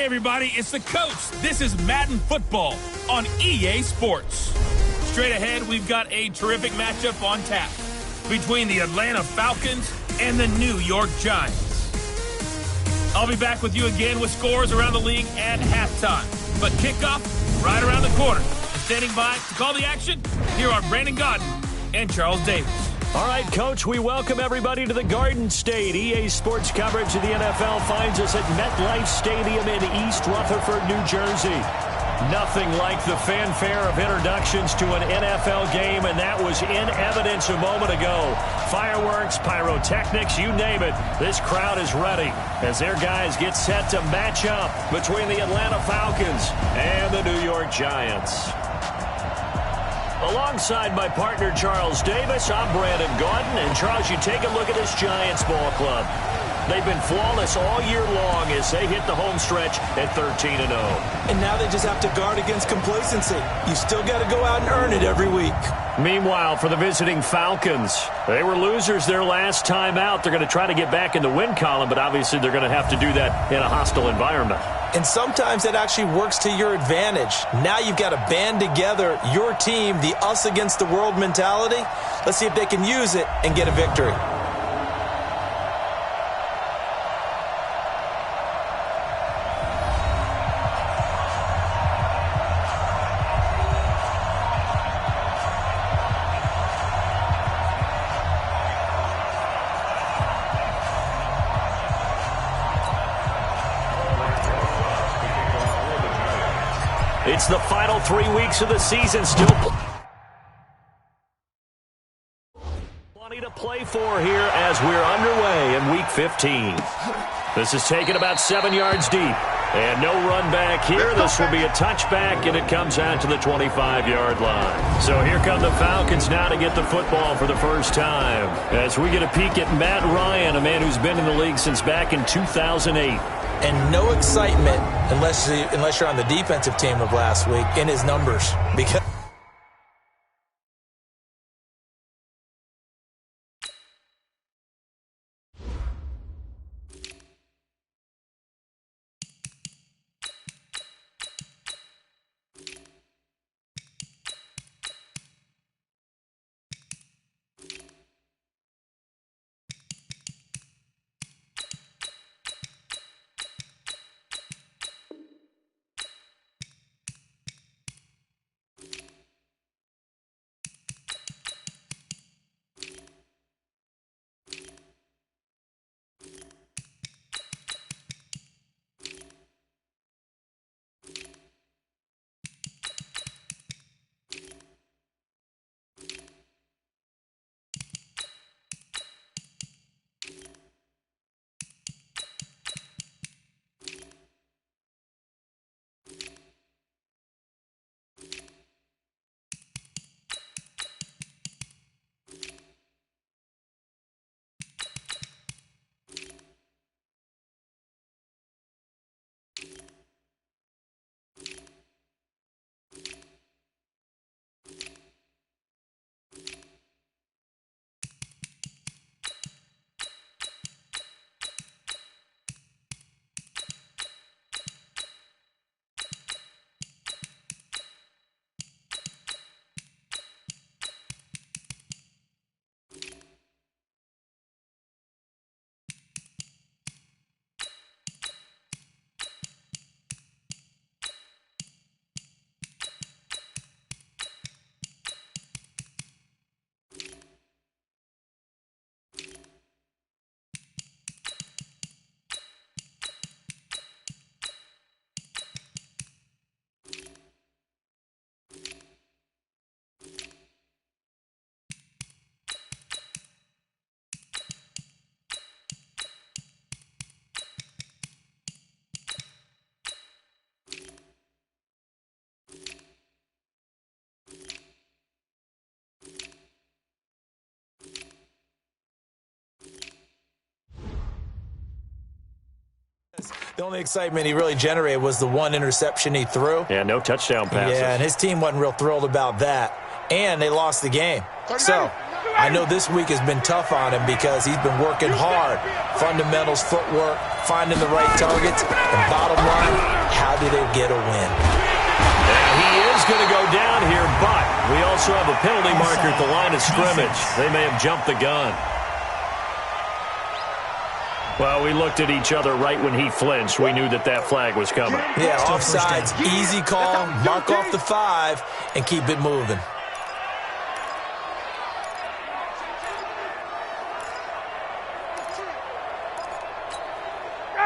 everybody, it's the coach. This is Madden Football on EA Sports. Straight ahead, we've got a terrific matchup on tap between the Atlanta Falcons and the New York Giants. I'll be back with you again with scores around the league at halftime. But kickoff right around the corner. Standing by to call the action, here are Brandon Godden and Charles Davis. All right, Coach, we welcome everybody to the Garden State. EA Sports coverage of the NFL finds us at MetLife Stadium in East Rutherford, New Jersey. Nothing like the fanfare of introductions to an NFL game, and that was in evidence a moment ago. Fireworks, pyrotechnics, you name it. This crowd is ready as their guys get set to match up between the Atlanta Falcons and the New York Giants. Alongside my partner, Charles Davis, I'm Brandon Godden. And, Charles, you take a look at this Giants ball club. They've been flawless all year long as they hit the home stretch at 13-0. And now they just have to guard against complacency. You still got to go out and earn it every week. Meanwhile, for the visiting Falcons, they were losers their last time out. They're going to try to get back in the win column, but obviously they're going to have to do that in a hostile environment. And sometimes that actually works to your advantage. Now you've got to band together your team, the us against the world mentality. Let's see if they can use it and get a victory. It's the final 3 weeks of the season. Still plenty to play for here as we're underway in Week 15. This is taken about 7 yards deep. And no run back here. This will be a touchback, and it comes out to the 25-yard line. So here come the Falcons now to get the football for the first time. As we get a peek at Matt Ryan, a man who's been in the league since back in 2008. And no excitement unless you're on the defensive team of last week in his numbers. Because the only excitement he really generated was the one interception he threw. Yeah, no touchdown passes. Yeah, and his team wasn't real thrilled about that. And they lost the game. So I know this week has been tough on him because he's been working hard. Fundamentals, footwork, finding the right targets, and bottom line, how did they get a win? And he is going to go down here, but we also have a penalty marker at the line of scrimmage. They may have jumped the gun. Well, we looked at each other right when he flinched. We knew that that flag was coming. Yeah, offsides, easy call, mark off the 5, and keep it moving.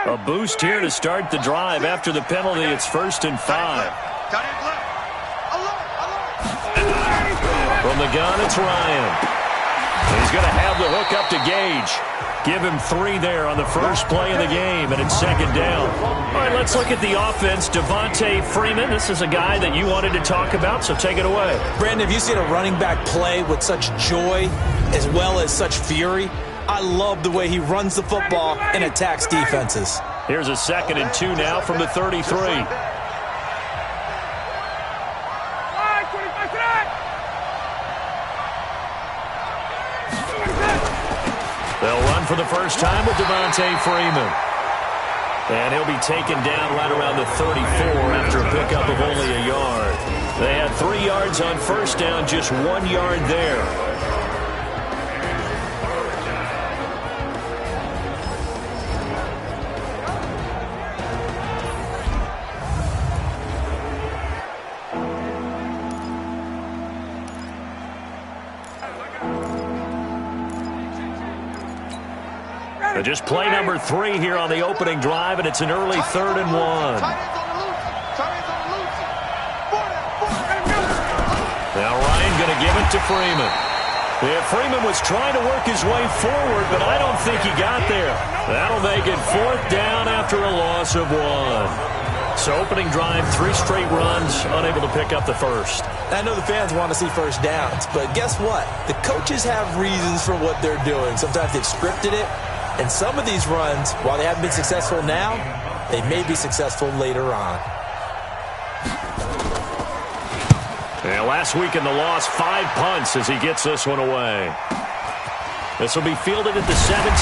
A boost here to start the drive. After the penalty, it's 1st and 5. From the gun, it's Ryan. He's going to have the hook up to Gage. Give him 3 there on the first play of the game, and it's 2nd down. All right, let's look at the offense. Devontae Freeman, this is a guy that you wanted to talk about, so take it away. Brandon, have you seen a running back play with such joy as well as such fury? I love the way he runs the football and attacks defenses. Here's a 2nd and 2 now from the 33. They'll run for the first time with Devontae Freeman. And he'll be taken down right around the 34 after a pickup of only a yard. They had 3 yards on first down, just 1 yard there. Just play number 3 here on the opening drive, and it's an early 3rd and 1. Now Ryan going to give it to Freeman. Yeah, Freeman was trying to work his way forward, but I don't think he got there. That'll make it 4th down after a loss of 1. So opening drive, 3 straight runs, unable to pick up the first. I know the fans want to see first downs, but guess what? The coaches have reasons for what they're doing. Sometimes they've scripted it. And some of these runs, while they haven't been successful now, they may be successful later on. And last week in the loss, 5 punts as he gets this one away. This will be fielded at the 17.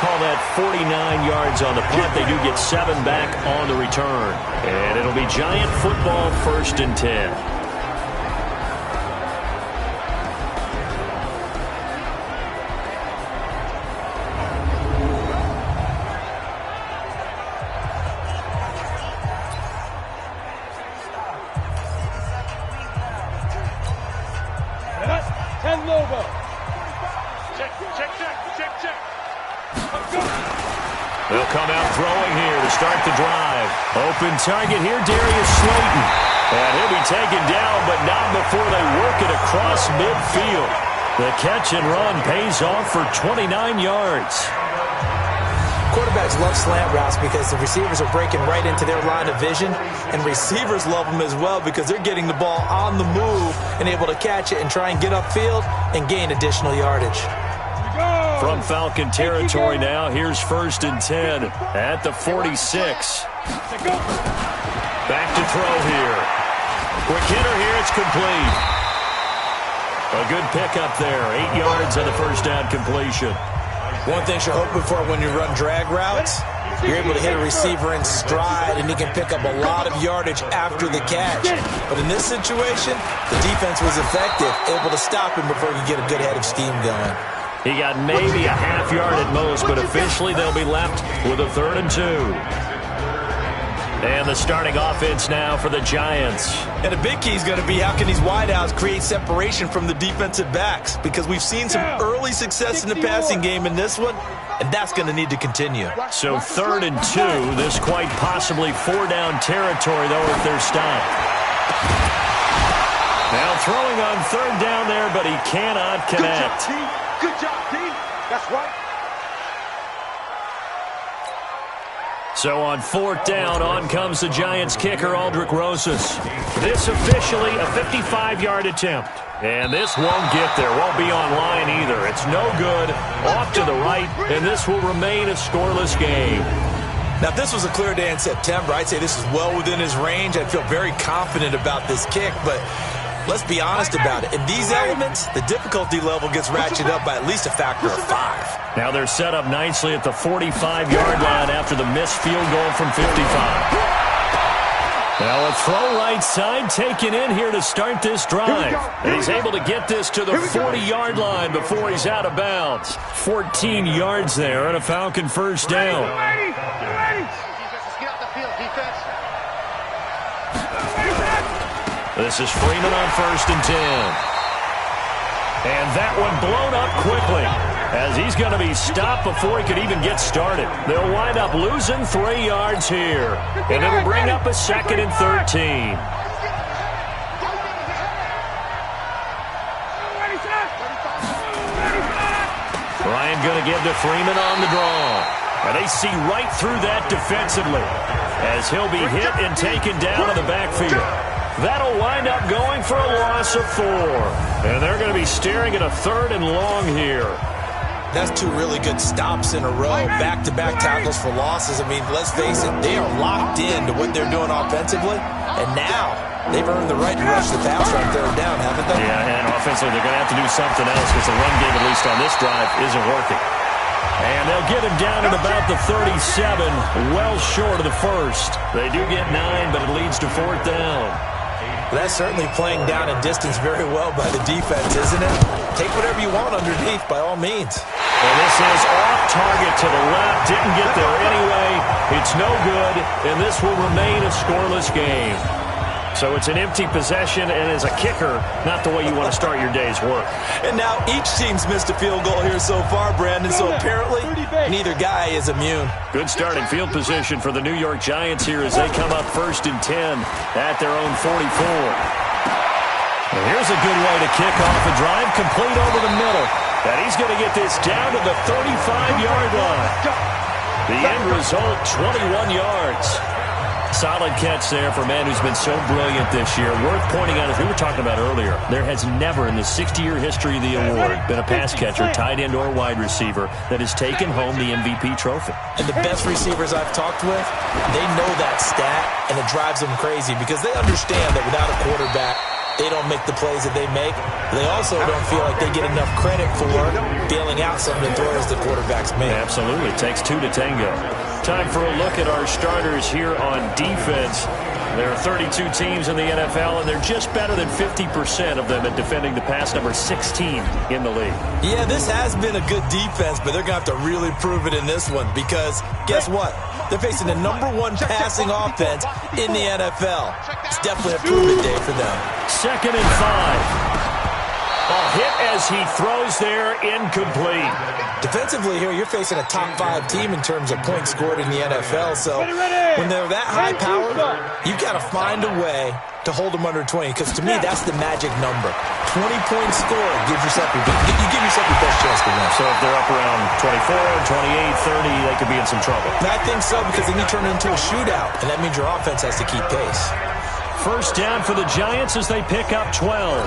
Call that 49 yards on the punt. They do get 7 back on the return. And it'll be Giant football, 1st and 10. They'll come out throwing here to start the drive. Open target here, Darius Slayton. And he'll be taken down, but not before they work it across midfield. The catch and run pays off for 29 yards. Quarterbacks love slant routes because the receivers are breaking right into their line of vision, and receivers love them as well because they're getting the ball on the move and able to catch it and try and get upfield and gain additional yardage. From Falcon territory now, here's 1st and 10 at the 46. Back to throw here. Quick hitter here, it's complete. A good pickup there, 8 yards on the first down completion. One thing you're hoping for when you run drag routes, you're able to hit a receiver in stride and he can pick up a lot of yardage after the catch. But in this situation, the defense was effective, able to stop him before he get a good head of steam going. He got maybe a half yard at most, but officially they'll be left with a 3rd and 2. And the starting offense now for the Giants. And a big key is going to be how can these wideouts create separation from the defensive backs? Because we've seen some early success in the passing game in this one, and that's going to need to continue. So 3rd and 2, this quite possibly 4-down territory, though, if they're stopped. Now throwing on 3rd down there, but he cannot connect. Good job, D. That's right. So on 4th down, on comes the Giants kicker, Aldrick Rosas. This officially a 55-yard attempt. And this won't get there, won't be on line either. It's no good, off to the right, and this will remain a scoreless game. Now, if this was a clear day in September, I'd say this is well within his range. I'd feel very confident about this kick, but let's be honest about it. In these elements, the difficulty level gets ratcheted up by at least a factor of 5. Now they're set up nicely at the 45-yard line after the missed field goal from 55. Now a throw right side taken in here to start this drive. And he's able to get this to the 40-yard line before he's out of bounds. 14 yards there and a Falcon first down. This is Freeman on 1st and 10. And that one blown up quickly as he's going to be stopped before he could even get started. They'll wind up losing 3 yards here. And it'll bring up a 2nd and 13. Ryan going to give to Freeman on the draw. And they see right through that defensively as he'll be hit and taken down in the backfield. That'll wind up going for a loss of 4. And they're going to be staring at a 3rd and long here. That's 2 really good stops in a row. Back-to-back tackles for losses. I mean, let's face it, they are locked into what they're doing offensively. And now they've earned the right to rush the passer on 3rd down, haven't they? Yeah, and offensively they're going to have to do something else because the run game, at least on this drive, isn't working. And they'll get him down at about the 37, well short of the 1st. They do get 9, but it leads to 4th down. That's certainly playing down in distance very well by the defense, isn't it? Take whatever you want underneath, by all means. And this is off target to the left. Didn't get there anyway. It's no good, and this will remain a scoreless game. So it's an empty possession, and as a kicker, not the way you want to start your day's work. And now each team's missed a field goal here so far, Brandon, so apparently neither guy is immune. Good starting field position for the New York Giants here as they come up 1st and 10 at their own 44. And here's a good way to kick off a drive, complete over the middle. And he's going to get this down to the 35-yard line. The end result, 21 yards. Solid catch there for a man who's been so brilliant this year. Worth pointing out, as we were talking about earlier, there has never in the 60-year history of the award been a pass catcher, tight end, or wide receiver that has taken home the MVP trophy. And the best receivers I've talked with, they know that stat, and it drives them crazy because they understand that without a quarterback, they don't make the plays that they make. They also don't feel like they get enough credit for bailing out some of the throws the quarterbacks make. Absolutely. It takes 2 to tango. Time for a look at our starters here on defense. There are 32 teams in the NFL, and they're just better than 50% of them at defending the pass, number 16 in the league. Yeah, this has been a good defense, but they're going to have to really prove it in this one because guess what? They're facing the #1 passing offense in the NFL. It's definitely a prove-it day for them. 2nd and 5. A hit as he throws there, incomplete. Defensively here, you're facing a top 5 team in terms of points scored in the NFL. So when they're that high-powered, you got to find a way to hold them under 20. Because to me, that's the magic number. 20 points scored gives yourself you give yourself your best chance to win. So if they're up around 24, 28, 30, they could be in some trouble. And I think so because then you turn it into a shootout, and that means your offense has to keep pace. First down for the Giants as they pick up 12.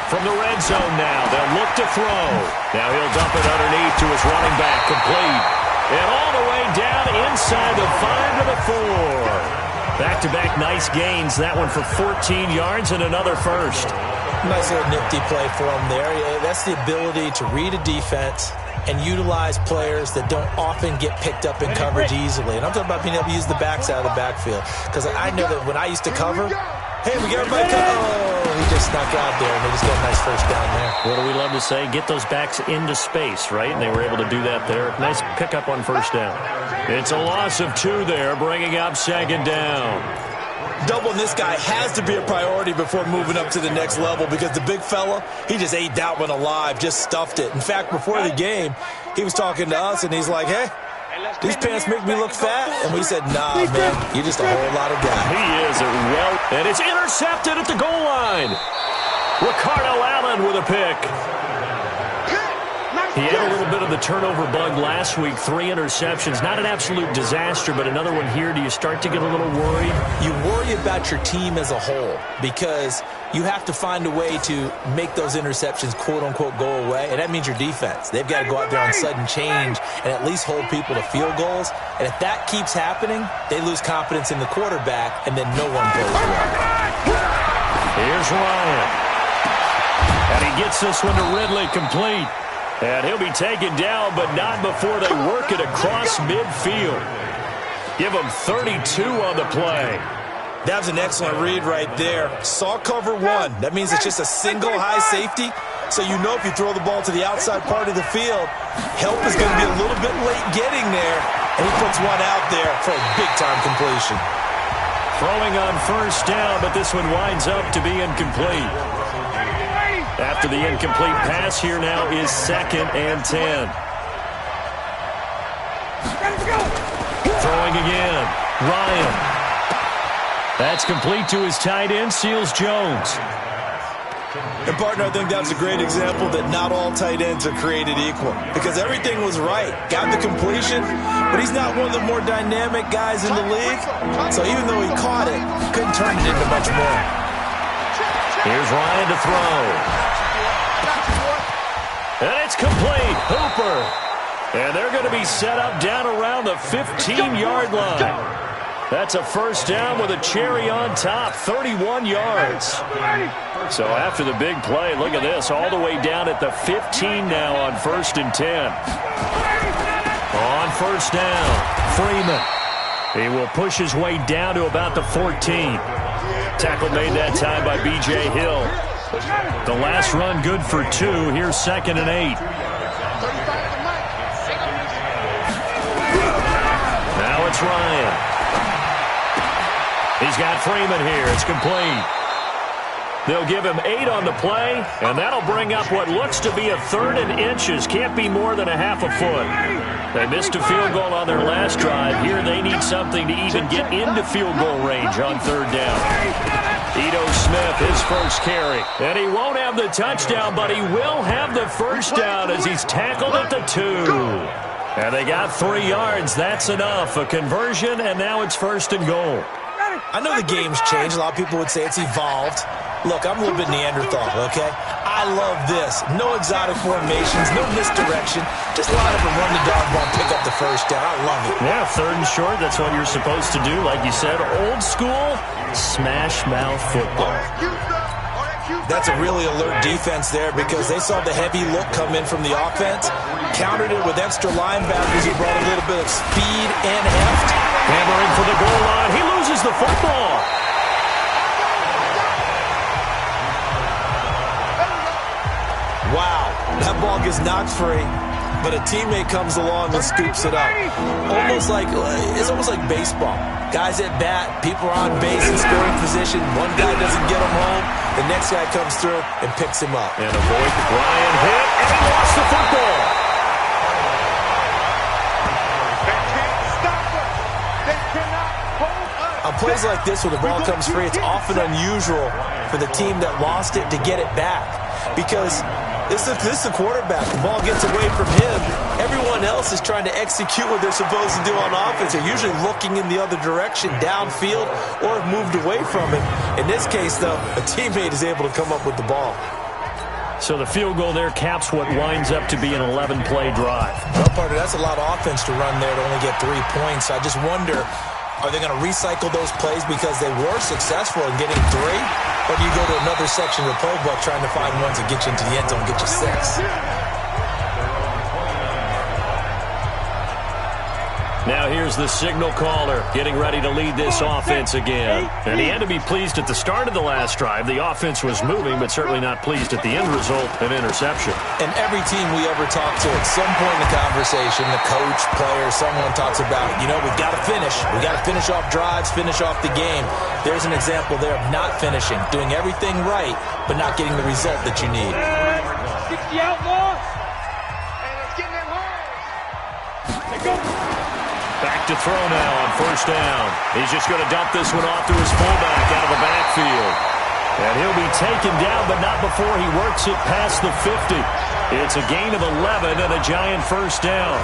From the red zone now, they'll look to throw. Now he'll dump it underneath to his running back, complete. And all the way down inside the 5 to the 4. Back-to-back nice gains. That one for 14 yards and another first. Nice little nifty play for him there. That's the ability to read a defense and utilize players that don't often get picked up in coverage easily. And I'm talking about being able to use the backs out of the backfield. Because I know that when I used to cover, hey, we got everybody covered. Oh, he just snuck out there, and they just got a nice first down there. What do we love to say? Get those backs into space, right? And they were able to do that there. Nice pickup on first down. It's a loss of 2 there, bringing up 2nd down. Doubling this guy has to be a priority before moving up to the next level because the big fella, he just ate that one alive, just stuffed it. In fact, before the game, he was talking to us, and he's like, hey, these pants make me look fat. And we said, nah, man, you're just a whole lot of guy. He is well, and it's intercepted at the goal line. Ricardo Allen with a pick. He had a little bit of the turnover bug last week, 3 interceptions. Not an absolute disaster, but another one here. Do you start to get a little worried? You worry about your team as a whole because you have to find a way to make those interceptions, quote-unquote, go away, and that means your defense. They've got to go out there on sudden change and at least hold people to field goals, and if that keeps happening, they lose confidence in the quarterback, and then no one plays well. Here's Ryan. And he gets this one to Ridley complete. And he'll be taken down, but not before they work it across midfield. Give him 32 on the play. That was an excellent read right there. Saw cover 1. That means it's just a single high safety. So you know if you throw the ball to the outside part of the field, help is going to be a little bit late getting there. And he puts one out there for a big-time completion. Throwing on first down, but this one winds up to be incomplete. After the incomplete pass, here now is 2nd and 10. Throwing again. Ryan. That's complete to his tight end, Seals Jones. And, partner, I think that was a great example that not all tight ends are created equal because everything was right. Got the completion, but he's not one of the more dynamic guys in the league. So even though he caught it, couldn't turn it into much more. Here's Ryan to throw. And it's complete. Hooper. And they're going to be set up down around the 15-yard line. That's a first down with a cherry on top, 31 yards. So after the big play, look at this, all the way down at the 15 now on 1st and 10. On first down, Freeman. He will push his way down to about the 14. Tackle made that time by B.J. Hill. The last run good for 2. Here's 2nd and 8. Now it's Ryan. He's got Freeman here. It's complete. They'll give him 8 on the play, and that'll bring up what looks to be a 3rd and inches. Can't be more than a half a foot. They missed a field goal on their last drive. Here they need something to even get into field goal range on 3rd down. Ito Smith, his first carry. And he won't have the touchdown, but he will have the first down as he's tackled at the 2. And they got 3 yards. That's enough. A conversion, and now it's 1st and goal. I know the game's changed. A lot of people would say it's evolved. Look, I'm a little bit Neanderthal, okay? I love this. No exotic formations, no misdirection. Just line up and run the dog ball and pick up the first down. I love it. Yeah, 3rd and short, that's what you're supposed to do. Like you said, old school, smash mouth football. That's a really alert defense there because they saw the heavy look come in from the offense, countered it with extra linebackers who brought a little bit of speed and heft. Hammering for the goal line. He loses the football. Wow, that ball gets knocked free, but a teammate comes along and scoops it up. It's almost like baseball. Guys at bat, people are on base in scoring position. One guy doesn't get him home. The next guy comes through and picks him up. And avoid Ryan hit, and he lost the football. On plays like this where the ball comes free, it's often unusual for the team that lost it to get it back because this is the quarterback. The ball gets away from him. Everyone else is trying to execute what they're supposed to do on offense. They're usually looking in the other direction, downfield, or have moved away from it. In this case, though, a teammate is able to come up with the ball. So the field goal there caps what winds up to be an 11-play drive. Well, partner, that's a lot of offense to run there to only get 3 points. I just wonder, are they going to recycle those plays because they were successful in getting 3? Or do you go to another section of the playbook trying to find ones that get you into the end zone and get you 6? Now here's the signal caller getting ready to lead this offense again. And he had to be pleased at the start of the last drive. The offense was moving, but certainly not pleased at the end result, an interception. And every team we ever talk to, at some point in the conversation, the coach, player, someone talks about, we've got to finish. We've got to finish off drives, finish off the game. There's an example there of not finishing, doing everything right, but not getting the result that you need. 60 outlaws, and it's getting them home. They go. Back to throw now on first down. He's just going to dump this one off to his fullback out of the backfield. And he'll be taken down, but not before he works it past the 50. It's a gain of 11 and a Giant first down.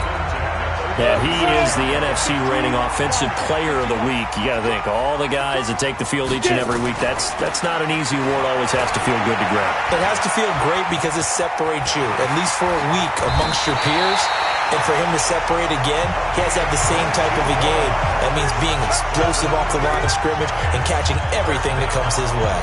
And he is the NFC rating Offensive Player of the Week. You got to think, all the guys that take the field each and every week, that's not an easy award. Always has to feel good to grab. It has to feel great because it separates you, at least for a week, amongst your peers. And for him to separate again, he has to have the same type of a game. That means being explosive off the line of scrimmage and catching everything that comes his way.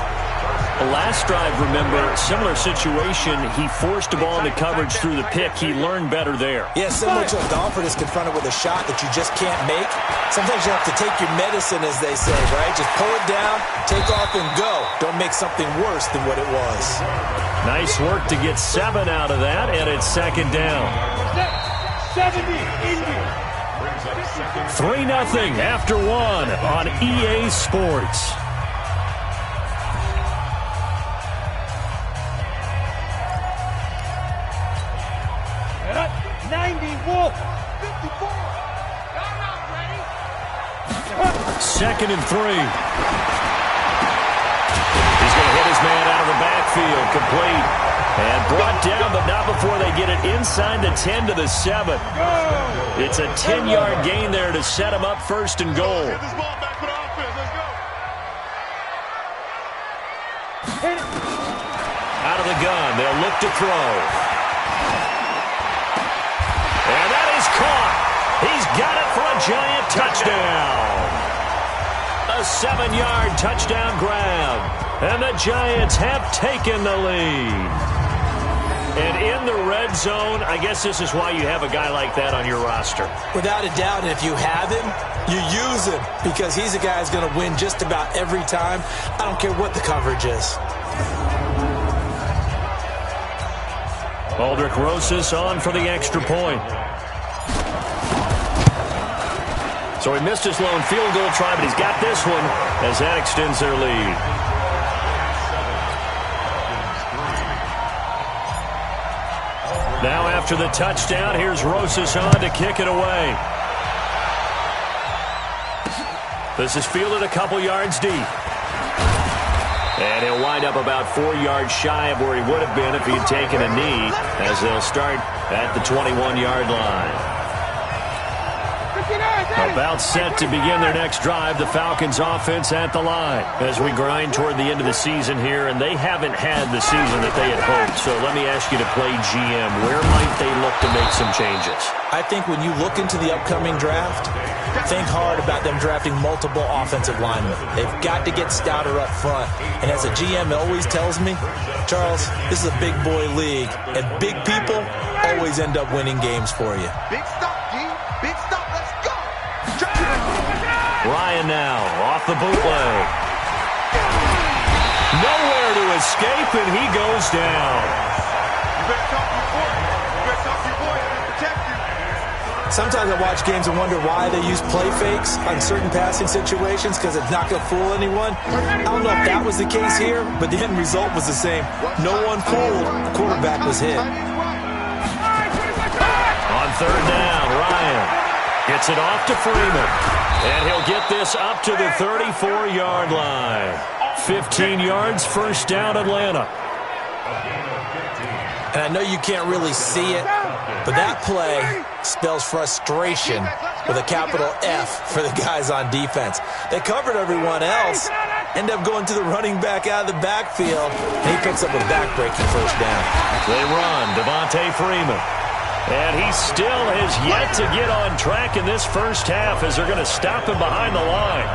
The last drive, remember, similar situation. He forced a ball into coverage through the pick. He learned better there. Yeah, similar to a golfer that's confronted with a shot that you just can't make. Sometimes you have to take your medicine, as they say, right? Just pull it down, take off, and go. Don't make something worse than what it was. Nice work to get 7 out of that, and it's second down. 70, Indy. 3-0 after 1 on EA Sports. Second and 3. He's going to hit his man out of the backfield. Complete. And brought down, but not before they get it inside the 10 to the 7. It's a 10-yard gain there to set him up first and goal. Out of the gun. They'll look to throw. And that is caught. He's got it for a Giant touchdown. A 7-yard touchdown grab. And the Giants have taken the lead. And in the red zone, I guess this is why you have a guy like that on your roster. Without a doubt, and if you have him, you use him because he's a guy who's going to win just about every time. I don't care what the coverage is. Aldrich Rosas on for the extra point. So he missed his lone field goal try, but he's got this one as that extends their lead. Now after the touchdown, here's Rosas on to kick it away. This is fielded a couple yards deep. And he'll wind up about 4 yards shy of where he would have been if he had taken a knee, as they'll start at the 21-yard line. About set to begin their next drive, the Falcons offense at the line as we grind toward the end of the season here, and they haven't had the season that they had hoped. So let me ask you to play GM. Where might they look to make some changes? I think when you look into the upcoming draft, think hard about them drafting multiple offensive linemen. They've got to get stouter up front. And as a GM always tells me, Charles, this is a big boy league, and big people always end up winning games for you. Big stop, D. Big stop. Let's go. Ryan now off the bootleg. Nowhere to escape, and he goes down. You better talk to your boy. You better talk to your boy. Protect you. Sometimes I watch games and wonder why they use play fakes on certain passing situations because it's not going to fool anyone. I don't know if that was the case here, but the end result was the same. No one fooled. The quarterback was hit. On third down, Ryan gets it off to Freeman. And he'll get this up to the 34-yard line. 15 yards, first down, Atlanta. And I know you can't really see it, but that play spells frustration with a capital F for the guys on defense. They covered everyone else, end up going to the running back out of the backfield, and he picks up a back-breaking first down. They run, Devontae Freeman. And he still has yet to get on track in this first half as they're going to stop him behind the line.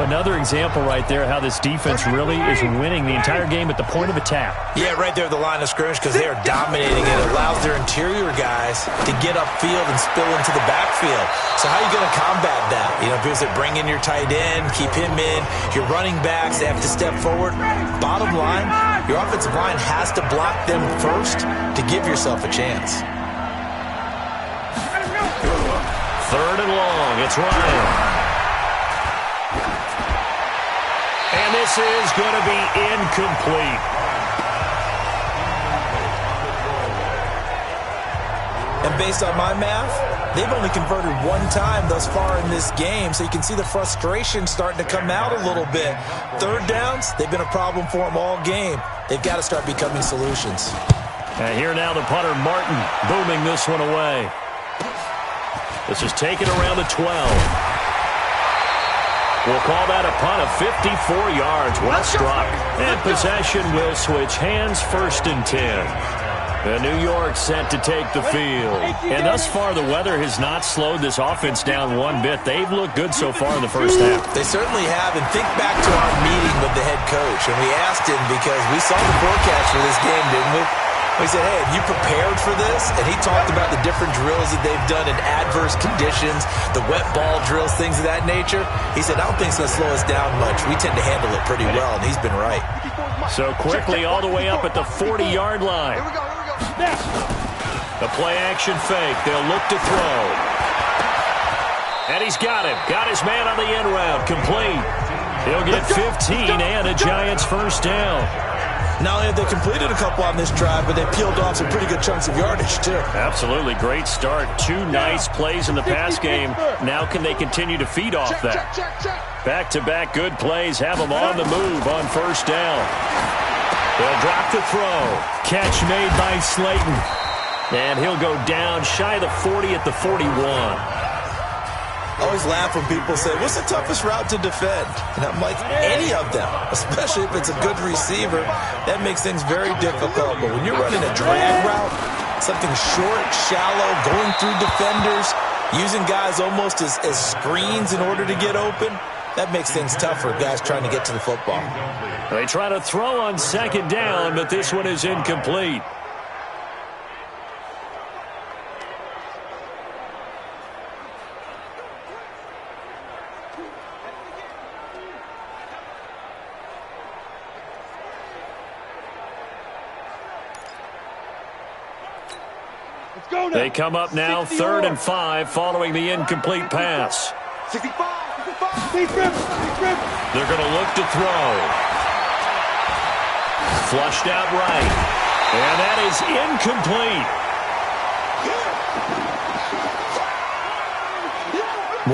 Another example right there how this defense really is winning the entire game at the point of attack. Yeah, right there at the line of scrimmage because they are dominating. It allows their interior guys to get upfield and spill into the backfield. So how are you going to combat that? You know, because they bring in your tight end, keep him in. Your running backs, they have to step forward. Bottom line, your offensive line has to block them first to give yourself a chance. Third and long, it's Ryan. And this is going to be incomplete. And based on my math, they've only converted one time thus far in this game, so you can see the frustration starting to come out a little bit. Third downs, they've been a problem for them all game. They've got to start becoming solutions. And here now the punter, Martin, booming this one away. This is taken around the 12. We'll call that a punt of 54 yards. Well struck. And possession will switch hands, 1st and 10. And New York set to take the field. And thus far, the weather has not slowed this offense down one bit. They've looked good so far in the first half. They certainly have. And think back to our meeting with the head coach. And we asked him, because we saw the forecast for this game, didn't we? We said, hey, have you prepared for this? And he talked about the different drills that they've done in adverse conditions, the wet ball drills, things of that nature. He said, I don't think it's going to slow us down much. We tend to handle it pretty well, and he's been right. So quickly all the way up at the 40-yard line. The play-action fake. They'll look to throw. And he's got him. Got his man on the end route. Complete. He'll get 15 and a Giants first down. Not only have they completed a couple on this drive, but they peeled off some pretty good chunks of yardage, too. Absolutely. Great start. 2 nice plays in the pass game. Now can they continue to feed off that? Back-to-back good plays have them on the move on first down. They'll drop the throw. Catch made by Slayton. And he'll go down shy of the 40 at the 41. I always laugh when people say, what's the toughest route to defend? And I'm like, any of them, especially if it's a good receiver. That makes things very difficult. But when you're running a drag route, something short, shallow, going through defenders, using guys almost as screens in order to get open, that makes things tough for guys trying to get to the football. They try to throw on 2nd down, but this one is incomplete. They come up now 3rd and 5 following the incomplete pass. 65. They're going to look to throw. Flushed out right. And that is incomplete.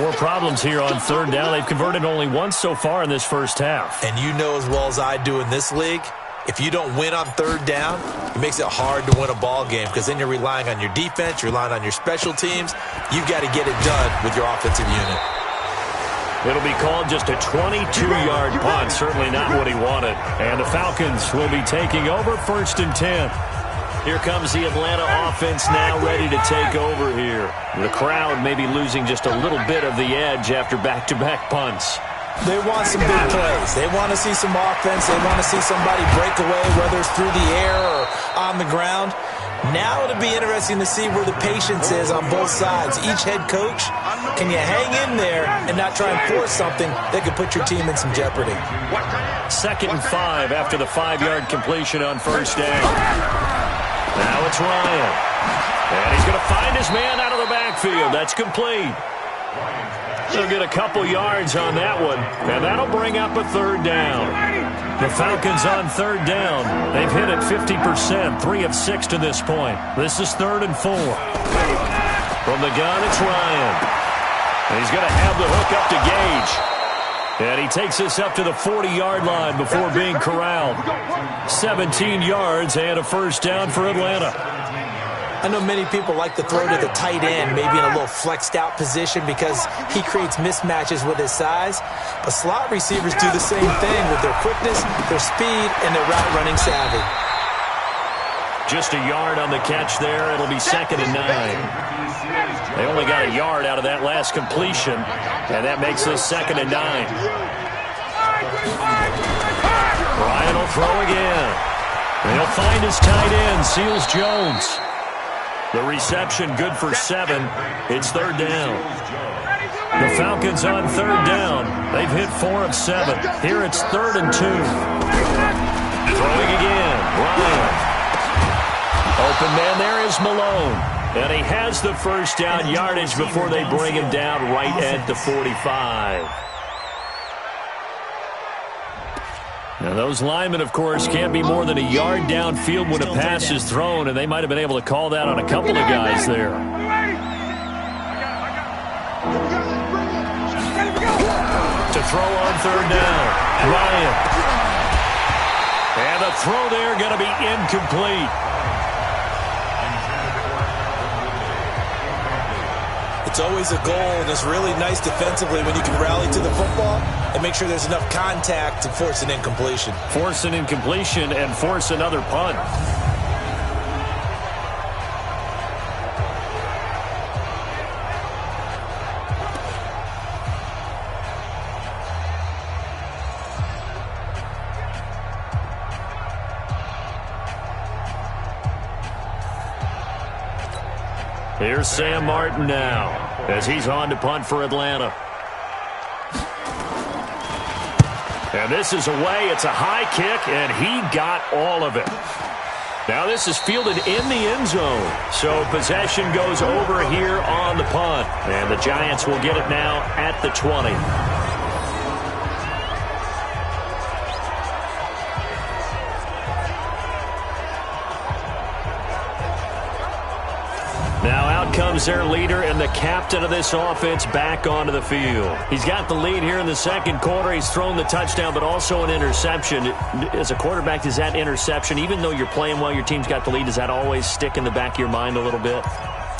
More problems here on 3rd down. They've converted only once so far in this first half. And you know as well as I do in this league, if you don't win on 3rd down, it makes it hard to win a ball game because then you're relying on your defense, you're relying on your special teams. You've got to get it done with your offensive unit. It'll be called just a 22-yard punt, certainly not what he wanted. And the Falcons will be taking over 1st and 10. Here comes the Atlanta offense now ready to take over here. The crowd may be losing just a little bit of the edge after back-to-back punts. They want some big plays. They want to see some offense. They want to see somebody break away, whether it's through the air or on the ground. Now it'll be interesting to see where the patience is on both sides. Each head coach, can you hang in there and not try and force something that could put your team in some jeopardy? 2nd and 5 after the 5-yard completion on first down. Now it's Ryan. And he's going to find his man out of the backfield. That's complete. He'll get a couple yards on that one, and that'll bring up a 3rd down. The Falcons on 3rd down. They've hit it 50%, 3 of 6 to this point. This is 3rd and 4. From the gun, it's Ryan. And he's going to have the hook up to Gage. And he takes this up to the 40-yard line before being corralled. 17 yards and a first down for Atlanta. I know many people like to throw to the tight end, maybe in a little flexed out position because he creates mismatches with his size. But slot receivers do the same thing with their quickness, their speed, and their route running savvy. Just a yard on the catch there. It'll be 2nd and 9. They only got a yard out of that last completion, and that makes this 2nd and 9. Ryan will throw again. They'll find his tight end, Seals Jones. The reception good for 7. It's 3rd down. The Falcons on 3rd down. They've hit 4 of 7. Here it's 3rd and 2. Throwing again. Ryan. Open man there is Malone. And he has the first down yardage before they bring him down right at the 45. Now, those linemen, of course, can't be more than a yard downfield when a pass is thrown, and they might have been able to call that on a couple of guys there. throw on third down. Ryan. And the throw there going to be incomplete. It's always a goal, and it's really nice defensively when you can rally to the football and make sure there's enough contact to force an incompletion. Force an incompletion and force another punt. Here's Sam Martin now as he's on to punt for Atlanta. And this is away. It's a high kick, and he got all of it. Now this is fielded in the end zone. So possession goes over here on the punt. And the Giants will get it now at the 20. Comes their leader and the captain of this offense back onto the field. He's got the lead here in the second quarter. He's thrown the touchdown, but also an interception. As a quarterback, does that interception, even though you're playing well, your team's got the lead, does that always stick in the back of your mind a little bit?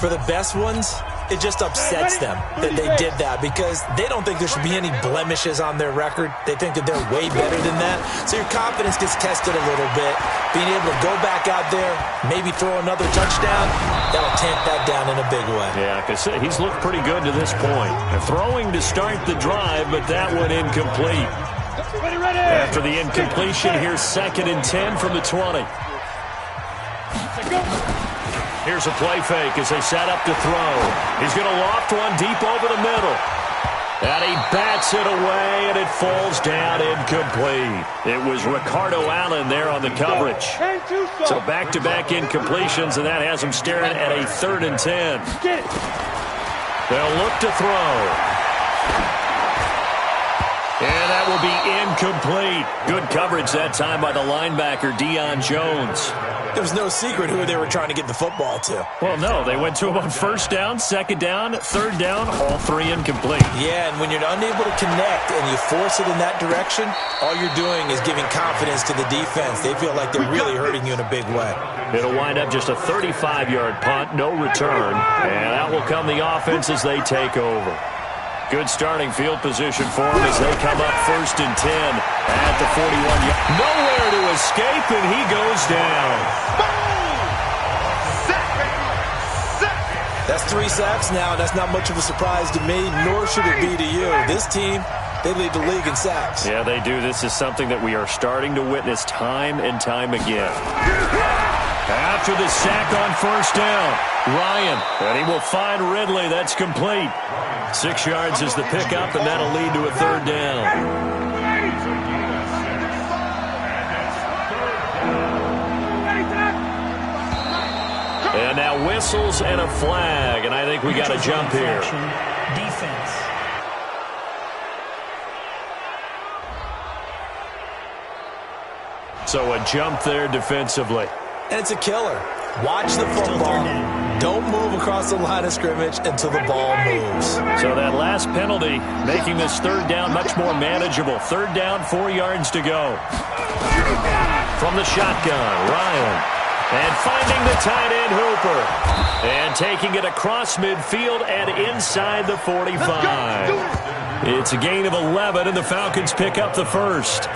For the best ones, it just upsets them that they did that because they don't think there should be any blemishes on their record. They think that they're way better than that. So your confidence gets tested a little bit. Being able to go back out there, maybe throw another touchdown, that'll tamp that down in a big way. Yeah, because he's looked pretty good to this point. They're throwing to start the drive, but that one incomplete. After the incompletion, here's 2nd and 10 from the 20. Here's a play fake as they set up to throw. He's going to loft one deep over the middle. And he bats it away, and it falls down incomplete. It was Ricardo Allen there on the coverage. So back-to-back incompletions, and that has him staring at a 3rd and 10. They'll look to throw. And that will be incomplete. Good coverage that time by the linebacker, Deion Jones. There was no secret who they were trying to get the football to. Well, no. They went to him on 1st down, 2nd down, 3rd down, all 3 incomplete. Yeah, and when you're unable to connect and you force it in that direction, all you're doing is giving confidence to the defense. They feel like they're really hurting you in a big way. It'll wind up just a 35-yard punt, no return. And out will come the offense as they take over. Good starting field position for him as they come up 1st and 10 at the 41-yard. Nowhere to escape, and he goes down. That's 3 sacks now. That's not much of a surprise to me, nor should it be to you. This team, they lead the league in sacks. Yeah, they do. This is something that we are starting to witness time and time again. After the sack on 1st down, Ryan, and he will find Ridley. That's complete. 6 yards is the pickup, and that'll lead to a 3rd down. And now whistles and a flag, and I think we got a jump here. Defense. So a jump there defensively. And it's a killer. Watch the football. Don't move across the line of scrimmage until the ball moves. So that last penalty making this 3rd down much more manageable. 3rd down, 4 yards to go. From the shotgun, Ryan. And finding the tight end, Hooper. And taking it across midfield and inside the 45. It's a gain of 11, and the Falcons pick up the 1st.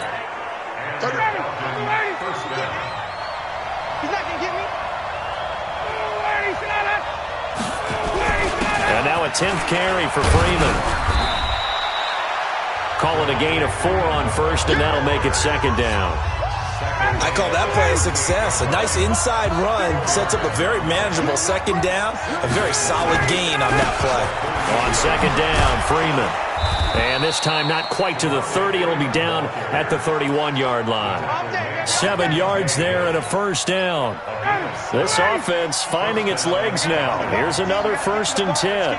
And now a 10th carry for Freeman. Call it a gain of 4 on 1st, and that'll make it 2nd down. I call that play a success. A nice inside run sets up a very manageable 2nd down. A very solid gain on that play. On 2nd down, Freeman. And this time not quite to the 30. It'll be down at the 31-yard line. 7 yards there and a 1st down. This offense finding its legs now. Here's another 1st and 10.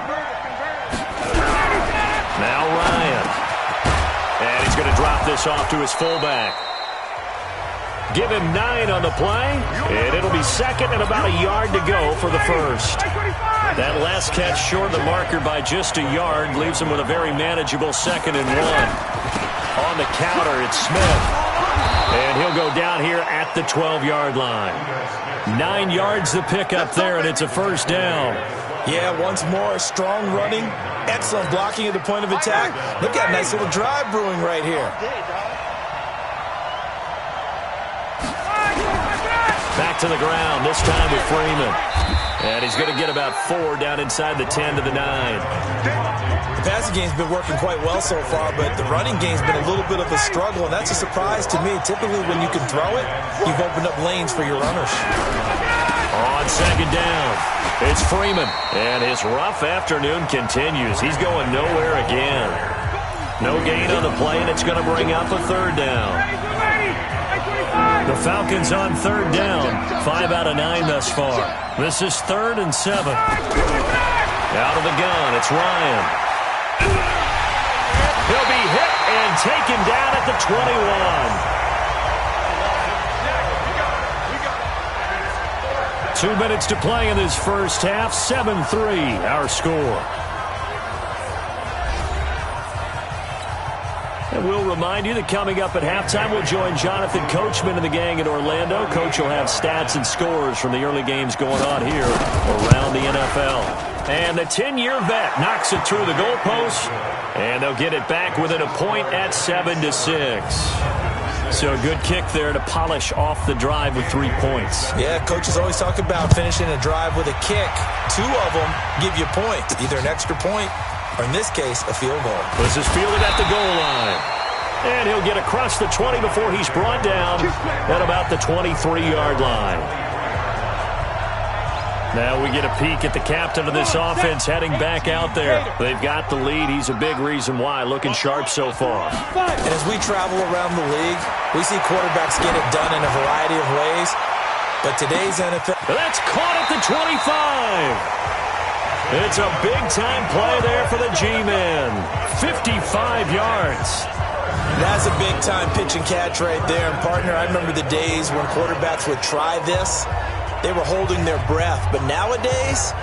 Now Ryan. And he's going to drop this off to his fullback. Give him 9 on the play, and it'll be 2nd and about a yard to go for the 1st. That last catch short of the marker by just a yard leaves him with a very manageable 2nd and 1. On the counter, it's Smith. And he'll go down here at the 12-yard line. 9 yards the pickup there, and it's a first down. Yeah, once more, strong running, excellent blocking at the point of attack. Look at a nice little drive brewing right here. Back to the ground, this time with Freeman. And he's going to get about 4 down inside the 10 to the 9. The passing game's been working quite well so far, but the running game's been a little bit of a struggle, and that's a surprise to me. Typically, when you can throw it, you've opened up lanes for your runners. On 2nd down, it's Freeman. And his rough afternoon continues. He's going nowhere again. No gain on the play, and it's going to bring up a 3rd down. The Falcons on 3rd down. 5 out of 9 thus far. This is 3rd and 7. Out of the gun, it's Ryan. He'll be hit and taken down at the 21. 2 minutes to play in this first half. 7-3, our score. And we'll remind you that coming up at halftime, we'll join Jonathan Coachman and the gang in Orlando. Coach will have stats and scores from the early games going on here around the NFL. And the 10-year vet knocks it through the goalpost, and they'll get it back within a point at 7-6. So a good kick there to polish off the drive with 3 points. Yeah, coaches always talk about finishing a drive with a kick. 2 of them give you points, either an extra point or, in this case, a field goal. This is fielded at the goal line. And he'll get across the 20 before he's brought down at about the 23-yard line. Now we get a peek at the captain of this offense heading back out there. They've got the lead. He's a big reason why. Looking sharp so far. And as we travel around the league, we see quarterbacks get it done in a variety of ways. But today's NFL... That's caught at the 25. It's a big-time play there for the G-men. 55 yards. That's a big-time pitch and catch right there. And, partner, I remember the days when quarterbacks would try this. They were holding their breath. But nowadays,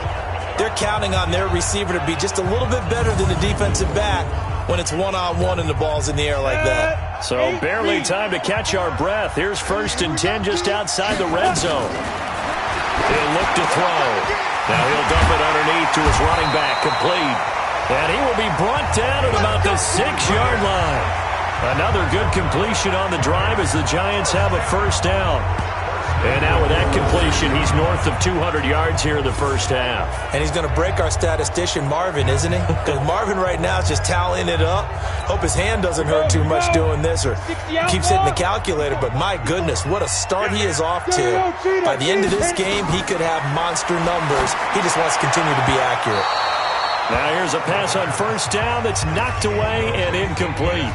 they're counting on their receiver to be just a little bit better than the defensive back when it's one-on-one and the ball's in the air like that. So barely time to catch our breath. Here's 1st and 10 just outside the red zone. He'll look to throw. Now he'll dump it underneath to his running back, complete. And he will be brought down at about the 6-yard line. Another good completion on the drive as the Giants have a first down. And now with that completion, he's north of 200 yards here in the first half. And he's going to break our statistician, Marvin, isn't he? Because Marvin right now is just tallying it up. Hope his hand doesn't hurt too much doing this or keeps hitting the calculator. But my goodness, what a start he is off to. By the end of this game, he could have monster numbers. He just wants to continue to be accurate. Now here's a pass on first down that's knocked away and incomplete.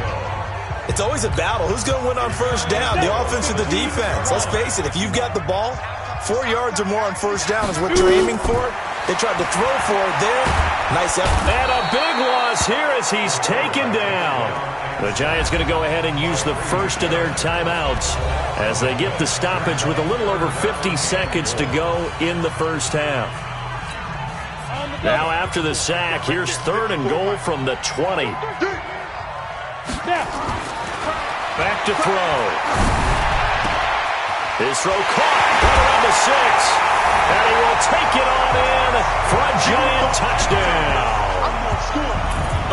It's always a battle. Who's going to win on first down, the offense or the defense? Let's face it, if you've got the ball, 4 yards or more on first down is what you're aiming for. They tried to throw for it there. Nice effort. And a big loss here as he's taken down. The Giants going to go ahead and use the first of their timeouts as they get the stoppage with a little over 50 seconds to go in the first half. Now after the sack, here's 3rd and goal from the 20. Back to throw. His throw caught. Right around the 6. And he will take it on in for a Giant touchdown.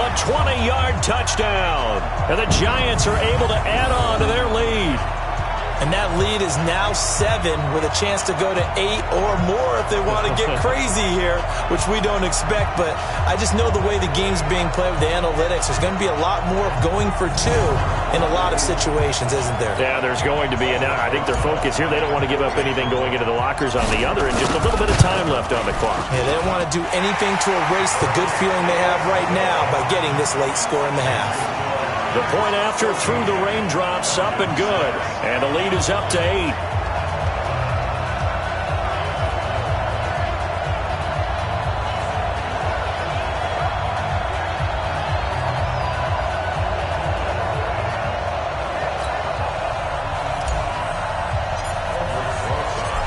A 20-yard touchdown. And the Giants are able to add on to their lead. And that lead is now 7 with a chance to go to 8 or more if they want to get crazy here, which we don't expect. But I just know the way the game's being played with the analytics, there's going to be a lot more of going for 2 in a lot of situations, isn't there? Yeah, there's going to be. And I think their focus here, they don't want to give up anything going into the lockers on the other, and just a little bit of time left on the clock. Yeah, they don't want to do anything to erase the good feeling they have right now by getting this late score in the half. The point after through the raindrops, up and good. And the lead is up to 8.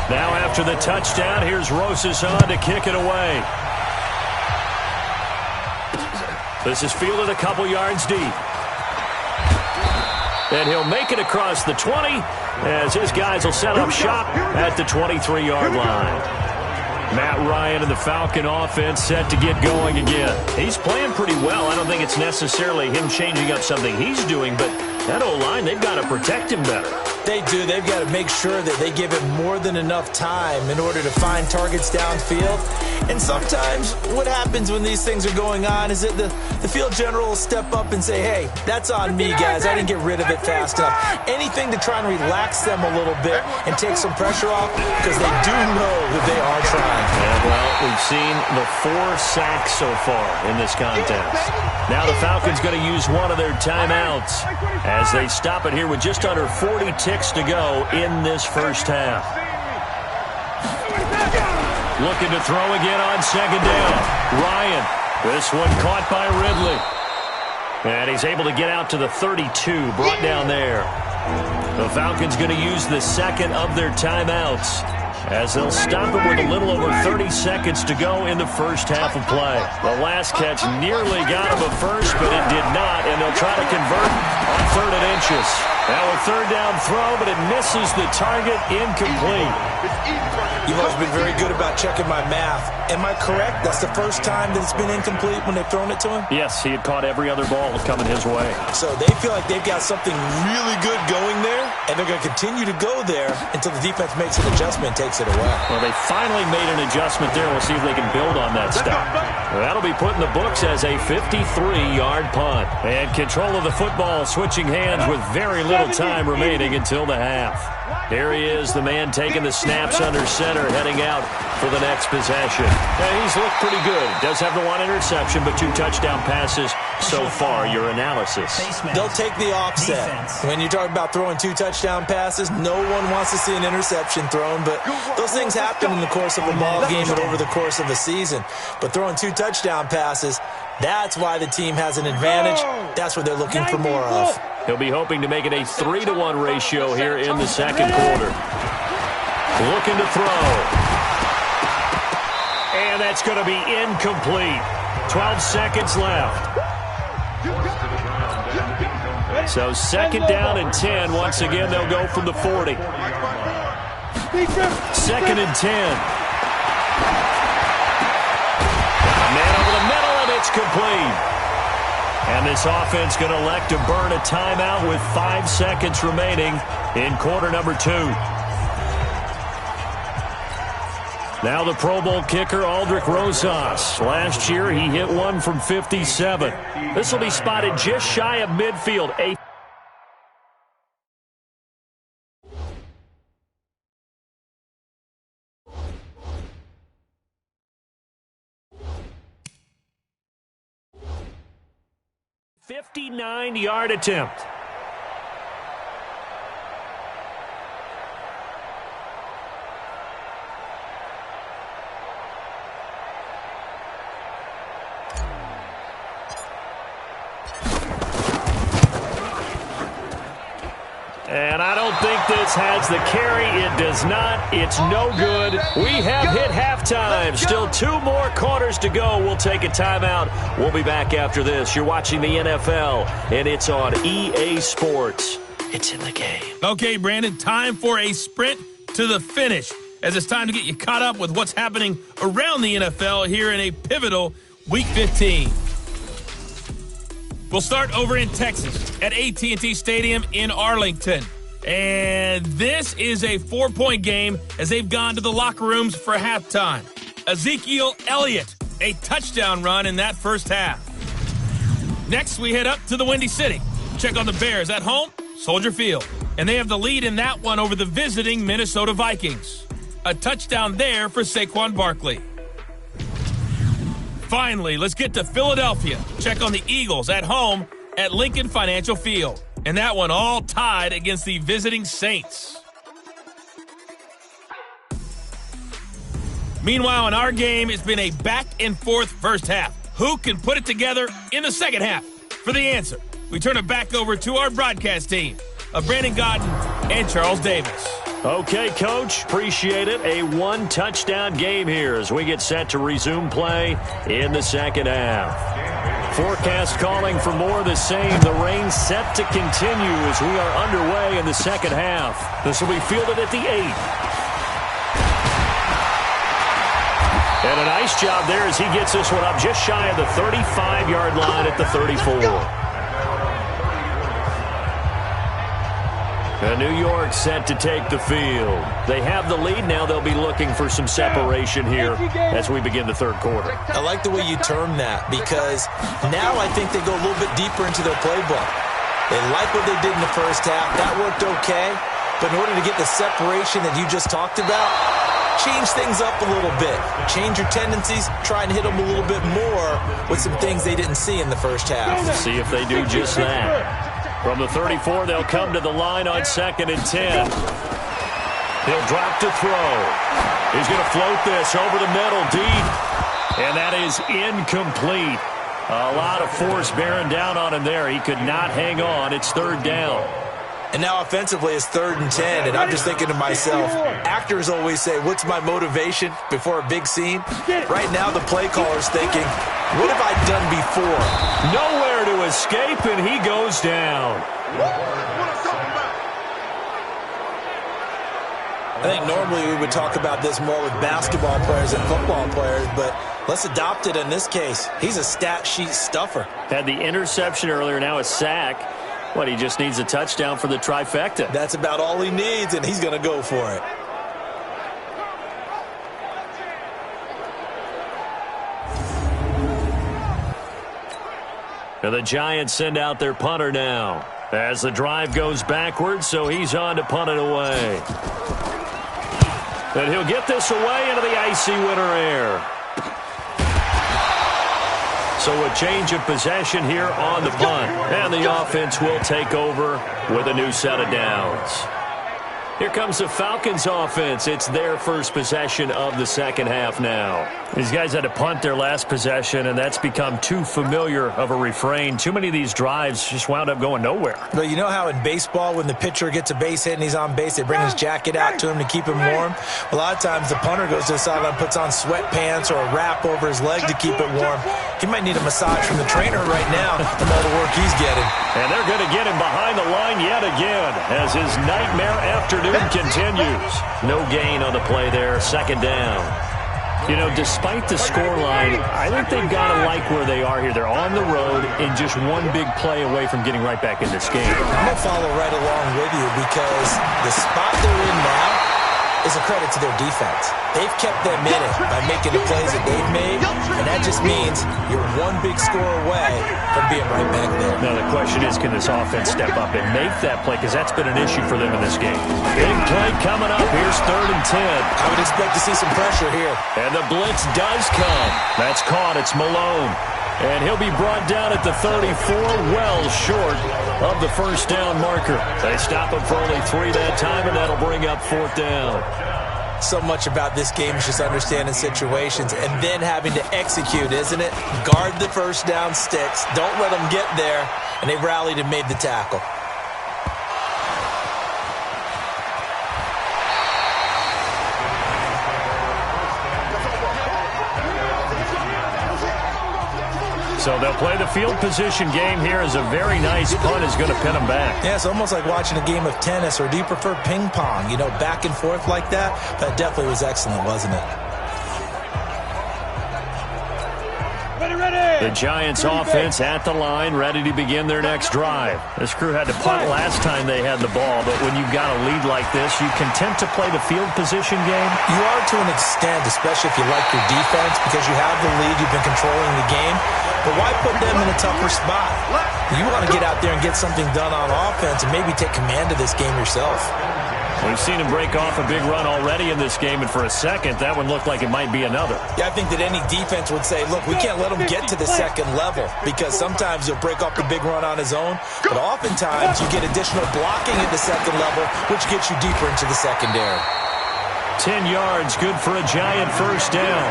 Now after the touchdown, here's Saison to kick it away. This is fielded a couple yards deep. And he'll make it across the 20 as his guys will set up shop at the 23-yard line. Matt Ryan and the Falcon offense set to get going again. He's playing pretty well. I don't think it's necessarily him changing up something he's doing, but that O-line, they've got to protect him better. They do. They've got to make sure that they give it more than enough time in order to find targets downfield. And sometimes what happens when these things are going on is that the field general will step up and say, hey, that's on me, guys. I didn't get rid of it fast enough. Anything to try and relax them a little bit and take some pressure off because they do know that they are trying. Yeah, well, we've seen the 4 sacks so far in this contest. Now the Falcons going to use one of their timeouts as they stop it here with just under 40 ticks to go in this first half. Looking to throw again on second down. Ryan, this one caught by Ridley. And he's able to get out to the 32, brought down there. The Falcons going to use the second of their timeouts as they'll stop it with a little over 30 seconds to go in the first half of play. The last catch nearly got him a first, but it did not, and they'll try to convert on 3rd and inches. Now a 3rd down throw, but it misses the target, incomplete. You've always been very good about checking my math. Am I correct? That's the first time that it's been incomplete when they've thrown it to him? Yes, he had caught every other ball coming his way. So they feel like they've got something really good going there, and they're going to continue to go there until the defense makes an adjustment and takes it away. Well, they finally made an adjustment there. We'll see if they can build on that stop. That'll be put in the books as a 53-yard punt. And control of the football switching hands with very little time remaining until the half. Here he is, the man taking the snaps under center, heading out for the next possession. He's looked pretty good. Does have the 1 interception, but 2 touchdown passes so far. Your analysis. They'll take the offset. When you talk about throwing 2 touchdown passes, no one wants to see an interception thrown, but those things happen in the course of a ball game and over the course of a season. But throwing 2 touchdown passes, that's why the team has an advantage. That's what they're looking for more of. He'll be hoping to make it a 3-to-1 ratio here in the second quarter. Looking to throw. And that's going to be incomplete. 12 seconds left. So 2nd down and 10. Once again, they'll go from the 40. 2nd and 10. A man over the middle, and it's complete. And this offense going to elect to burn a timeout with 5 seconds remaining in quarter number 2. Now the Pro Bowl kicker, Aldrich Rosas. Last year, he hit one from 57. This will be spotted just shy of midfield. A 59-yard attempt. And I don't think this has the carry. It does not. It's no good. We have hit halftime. Still 2 more quarters to go. We'll take a timeout. We'll be back after this. You're watching the NFL, and it's on EA Sports. It's in the game. Okay, Brandon, time for a sprint to the finish, as it's time to get you caught up with what's happening around the NFL here in a pivotal Week 15. We'll start over in Texas at AT&T Stadium in Arlington. And this is a 4-point game as they've gone to the locker rooms for halftime. Ezekiel Elliott, a touchdown run in that first half. Next, we head up to the Windy City. Check on the Bears at home, Soldier Field. And they have the lead in that one over the visiting Minnesota Vikings. A touchdown there for Saquon Barkley. Finally, let's get to Philadelphia. Check on the Eagles at home at Lincoln Financial Field. And that one all tied against the visiting Saints. Meanwhile, in our game, it's been a back-and-forth first half. Who can put it together in the second half? For the answer, we turn it back over to our broadcast team of Brandon Godden and Charles Davis. Okay, Coach, appreciate it. A 1-touchdown game here as we get set to resume play in the second half. Forecast calling for more of the same. The rain set to continue as we are underway in the second half. This will be fielded at the 8. And a nice job there as he gets this one up just shy of the 35-yard line at the 34. And New York set to take the field. They have the lead now. They'll be looking for some separation here as we begin the third quarter. I like the way you term that because now I think they go a little bit deeper into their playbook. They like what they did in the first half. That worked okay. But in order to get the separation that you just talked about, change things up a little bit. Change your tendencies. Try and hit them a little bit more with some things they didn't see in the first half. See if they do just that. From the 34, they'll come to the line on 2nd and 10. He'll drop to throw. He's going to float this over the middle deep. And that is incomplete. A lot of force bearing down on him there. He could not hang on. It's 3rd down. And now offensively it's 3rd and 10. And I'm just thinking to myself, actors always say, what's my motivation before a big scene? Right now the play caller's thinking, what have I done before? Nowhere to escape, and he goes down. I think normally we would talk about this more with basketball players and football players, but let's adopt it in this case. He's a stat sheet stuffer. Had the interception earlier, now a sack. What, he just needs a touchdown for the trifecta. That's about all he needs, and he's going to go for it. And the Giants send out their punter now as the drive goes backwards, so he's on to punt it away. And he'll get this away into the icy winter air. So a change of possession here on the punt. And the offense will take over with a new set of downs. Here comes the Falcons offense. It's their first possession of the second half now. These guys had to punt their last possession, and that's become too familiar of a refrain. Too many of these drives just wound up going nowhere. But you know how in baseball when the pitcher gets a base hit and he's on base, they bring his jacket out to him to keep him warm? A lot of times the punter goes to the sideline, puts on sweatpants or a wrap over his leg to keep it warm. He might need a massage from the trainer right now from all the work he's getting. And they're going to get him behind the line yet again as his nightmare afternoon continues. No gain on the play there, 2nd down. You know, despite the scoreline, I think they've got to like where they are here. They're on the road and just one big play away from getting right back in this game. I'm going to follow right along with you because the spot they're in now is a credit to their defense. They've kept them in it by making the plays that they've made, and that just means you're one big score away from being right back there. Now the question is, can this offense step up and make that play? Because that's been an issue for them in this game. Big play coming up. Here's 3rd and 10. I would expect to see some pressure here. And the blitz does come. That's caught. It's Malone. And he'll be brought down at the 34, well short of the first down marker. They stop him for only 3 that time, and that'll bring up 4th down. So much about this game is just understanding situations and then having to execute, isn't it? Guard the first down sticks. Don't let them get there. And they rallied and made the tackle. So they'll play the field position game here as a very nice punt is going to pin them back. Yeah, it's almost like watching a game of tennis, or do you prefer ping pong? You know, back and forth like that? That definitely was excellent, wasn't it? The Giants offense at the line, ready to begin their next drive. This crew had to punt last time they had the ball, but when you've got a lead like this, you content to play the field position game? You are to an extent, especially if you like your defense, because you have the lead, you've been controlling the game. But why put them in a tougher spot? You want to get out there and get something done on offense and maybe take command of this game yourself. We've seen him break off a big run already in this game, and for a second, that one looked like it might be another. Yeah, I think that any defense would say, look, we can't let him get to the second level, because sometimes he'll break off the big run on his own, but oftentimes you get additional blocking at the second level, which gets you deeper into the secondary. 10 yards, good for a Giant first down.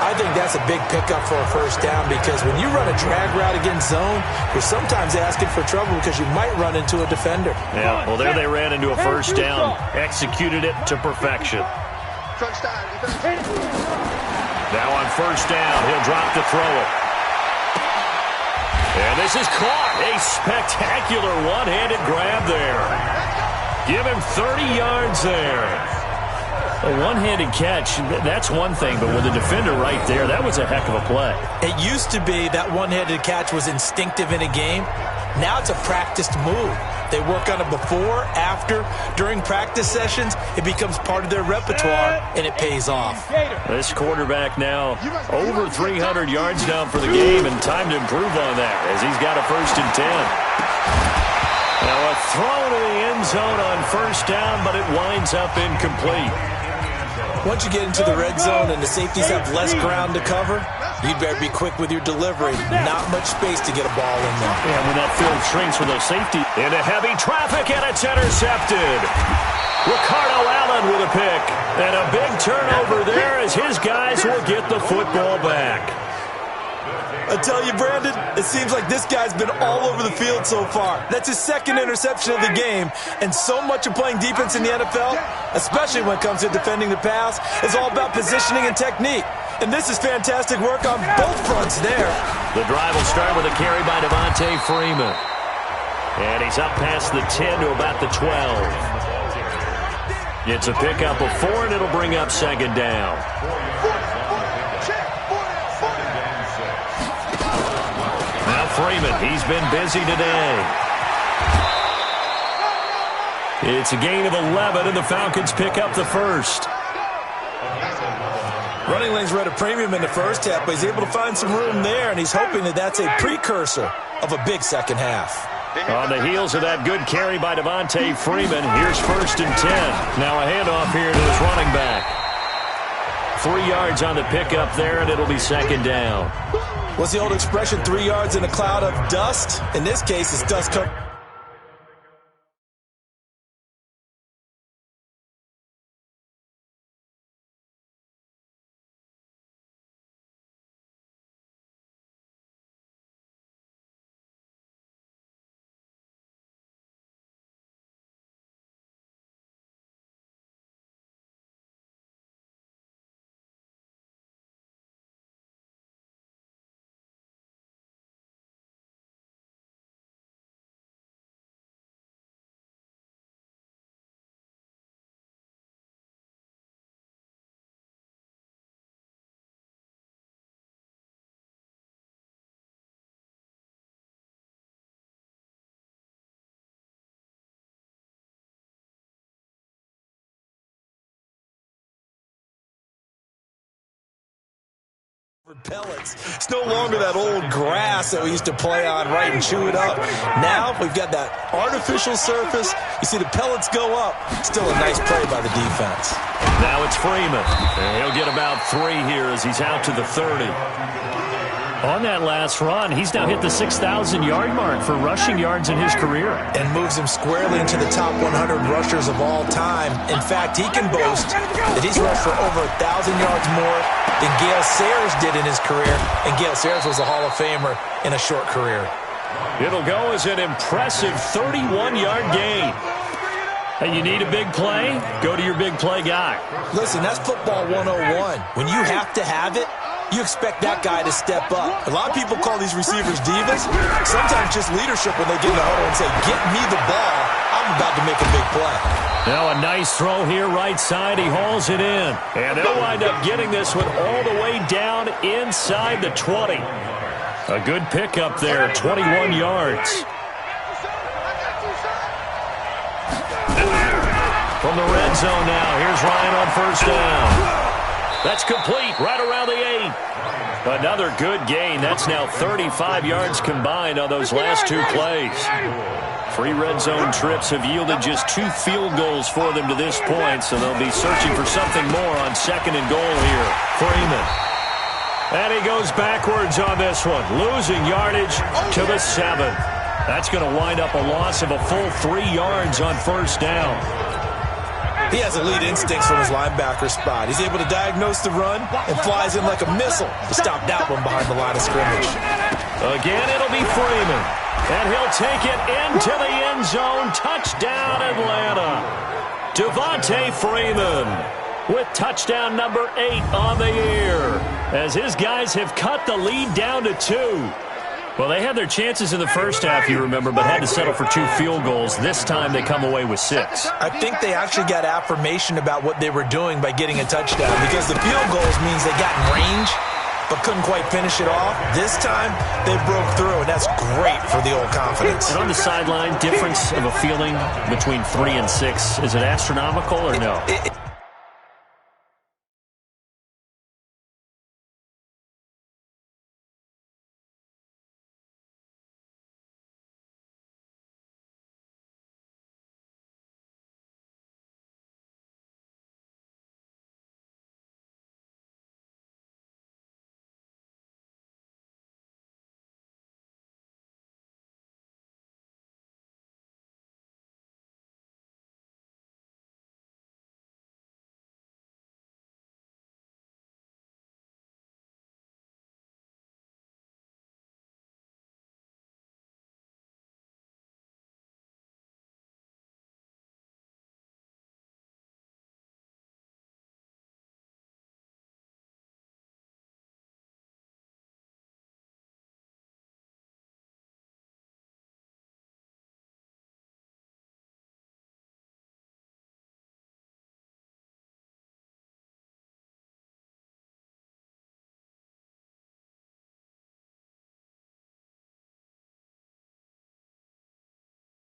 I think that's a big pickup for a first down, because when you run a drag route against zone, you're sometimes asking for trouble because you might run into a defender. Yeah, well, there they ran into a first down, executed it to perfection. Now on first down, he'll drop to throw it. And this is caught. A spectacular one-handed grab there. Give him 30 yards there. A one-handed catch, that's one thing, but with the defender right there, that was a heck of a play. It used to be that one-handed catch was instinctive in a game. Now it's a practiced move. They work on it before, after, during practice sessions. It becomes part of their repertoire, and it pays off. This quarterback now over 300 yards down for the game, and time to improve on that as he's got a 1st and 10. Now a throw to the end zone on first down, but it winds up incomplete. Once you get into the red zone and the safeties have less ground to cover, you'd better be quick with your delivery. Not much space to get a ball in there. And when that field shrinks with those safety into heavy traffic, and it's intercepted. Ricardo Allen with a pick. And a big turnover there as his guys will get the football back. I tell you, Brandon, it seems like this guy's been all over the field so far. That's his 2nd interception of the game. And so much of playing defense in the NFL, especially when it comes to defending the pass, is all about positioning and technique. And this is fantastic work on both fronts there. The drive will start with a carry by Devontae Freeman. And he's up past the 10 to about the 12. It's a pickup of 4, and it'll bring up 2nd down. Now Freeman, he's been busy today. It's a gain of 11, and the Falcons pick up the 1st. Running lanes were at a premium in the first half, but he's able to find some room there, and he's hoping that that's a precursor of a big second half. On the heels of that good carry by Devontae Freeman, here's 1st and 10. Now a handoff here to his running back. 3 yards on the pickup there, and it'll be 2nd down. What's the old expression, 3 yards in a cloud of dust? In this case, it's dust covered. Pellets. It's no longer that old grass that we used to play on, right, and chew it up. Now we've got that artificial surface. You see the pellets go up. Still a nice play by the defense. Now it's Freeman. And he'll get about 3 here as he's out to the 30. On that last run, he's now hit the 6,000-yard mark for rushing yards in his career. And moves him squarely into the top 100 rushers of all time. In fact, he can boast that he's rushed for over 1,000 yards more than Gale Sayers did in his career. And Gale Sayers was a Hall of Famer in a short career. It'll go as an impressive 31-yard gain. Hey, you need a big play? Go to your big play guy. Listen, that's football 101. When you have to have it, you expect that guy to step up. A lot of people call these receivers divas. Sometimes just leadership when they get in the huddle and say, get me the ball. I'm about to make a big play. Now a nice throw here right side. He hauls it in. And they'll wind up getting this one all the way down inside the 20. A good pickup there, 21 yards. From the red zone now, here's Ryan on first down. That's complete, right around the 8. Another good gain. That's now 35 yards combined on those last 2 plays. 3 red zone trips have yielded just 2 field goals for them to this point, so they'll be searching for something more on 2nd and goal here. Freeman. And he goes backwards on this one, losing yardage to the 7. That's going to wind up a loss of a full 3 yards on first down. He has elite instincts from his linebacker spot. He's able to diagnose the run and flies in like a missile to stop that one behind the line of scrimmage. Again, it'll be Freeman. And he'll take it into the end zone. Touchdown, Atlanta. Devontae Freeman with touchdown number 8 on the year. as his guys have cut the lead down to 2. Well, they had their chances in the first half, you remember, but had to settle for 2 field goals. This time they come away with 6. I think they actually got affirmation about what they were doing by getting a touchdown, because the field goals means they got in range but couldn't quite finish it off. This time, they broke through, and that's great for the old confidence. And on the sideline, difference of a feeling between 3 and 6, is it astronomical or no?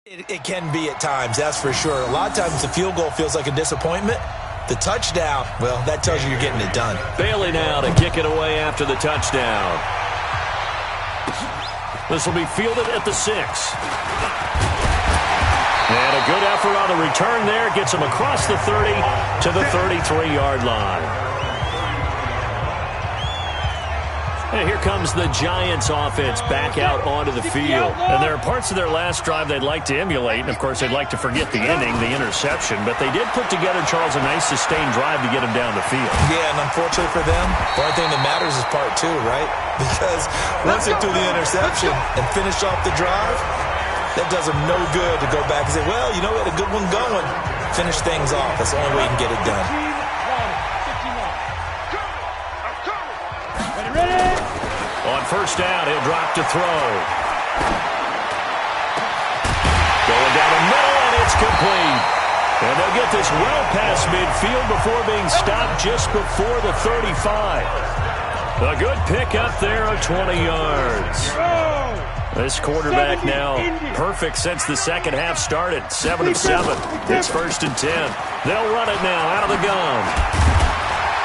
It can be at times, that's for sure. A lot of times the field goal feels like a disappointment. The touchdown, well, that tells you you're getting it done. Bailey now to kick it away after the touchdown. This will be fielded at the 6. And a good effort on the return there. Gets him across the 30 to the 33-yard line. And here comes the Giants offense back out onto the field. And there are parts of their last drive they'd like to emulate. And, of course, they'd like to forget the inning, the interception. But they did put together, Charles, a nice sustained drive to get him down the field. Yeah, and unfortunately for them, the only thing that matters is part 2, right? Because once they threw the interception and finished off the drive, that does them no good to go back and say, well, you know, we had a good one going. Finish things off. That's the only way you can get it done. On first down, he'll drop to throw. Going down the middle, and it's complete. And they'll get this well past midfield before being stopped just before the 35. A good pickup there of 20 yards. This quarterback now perfect since the second half started. 7 of 7. It's 1st and 10. They'll run it now out of the gun.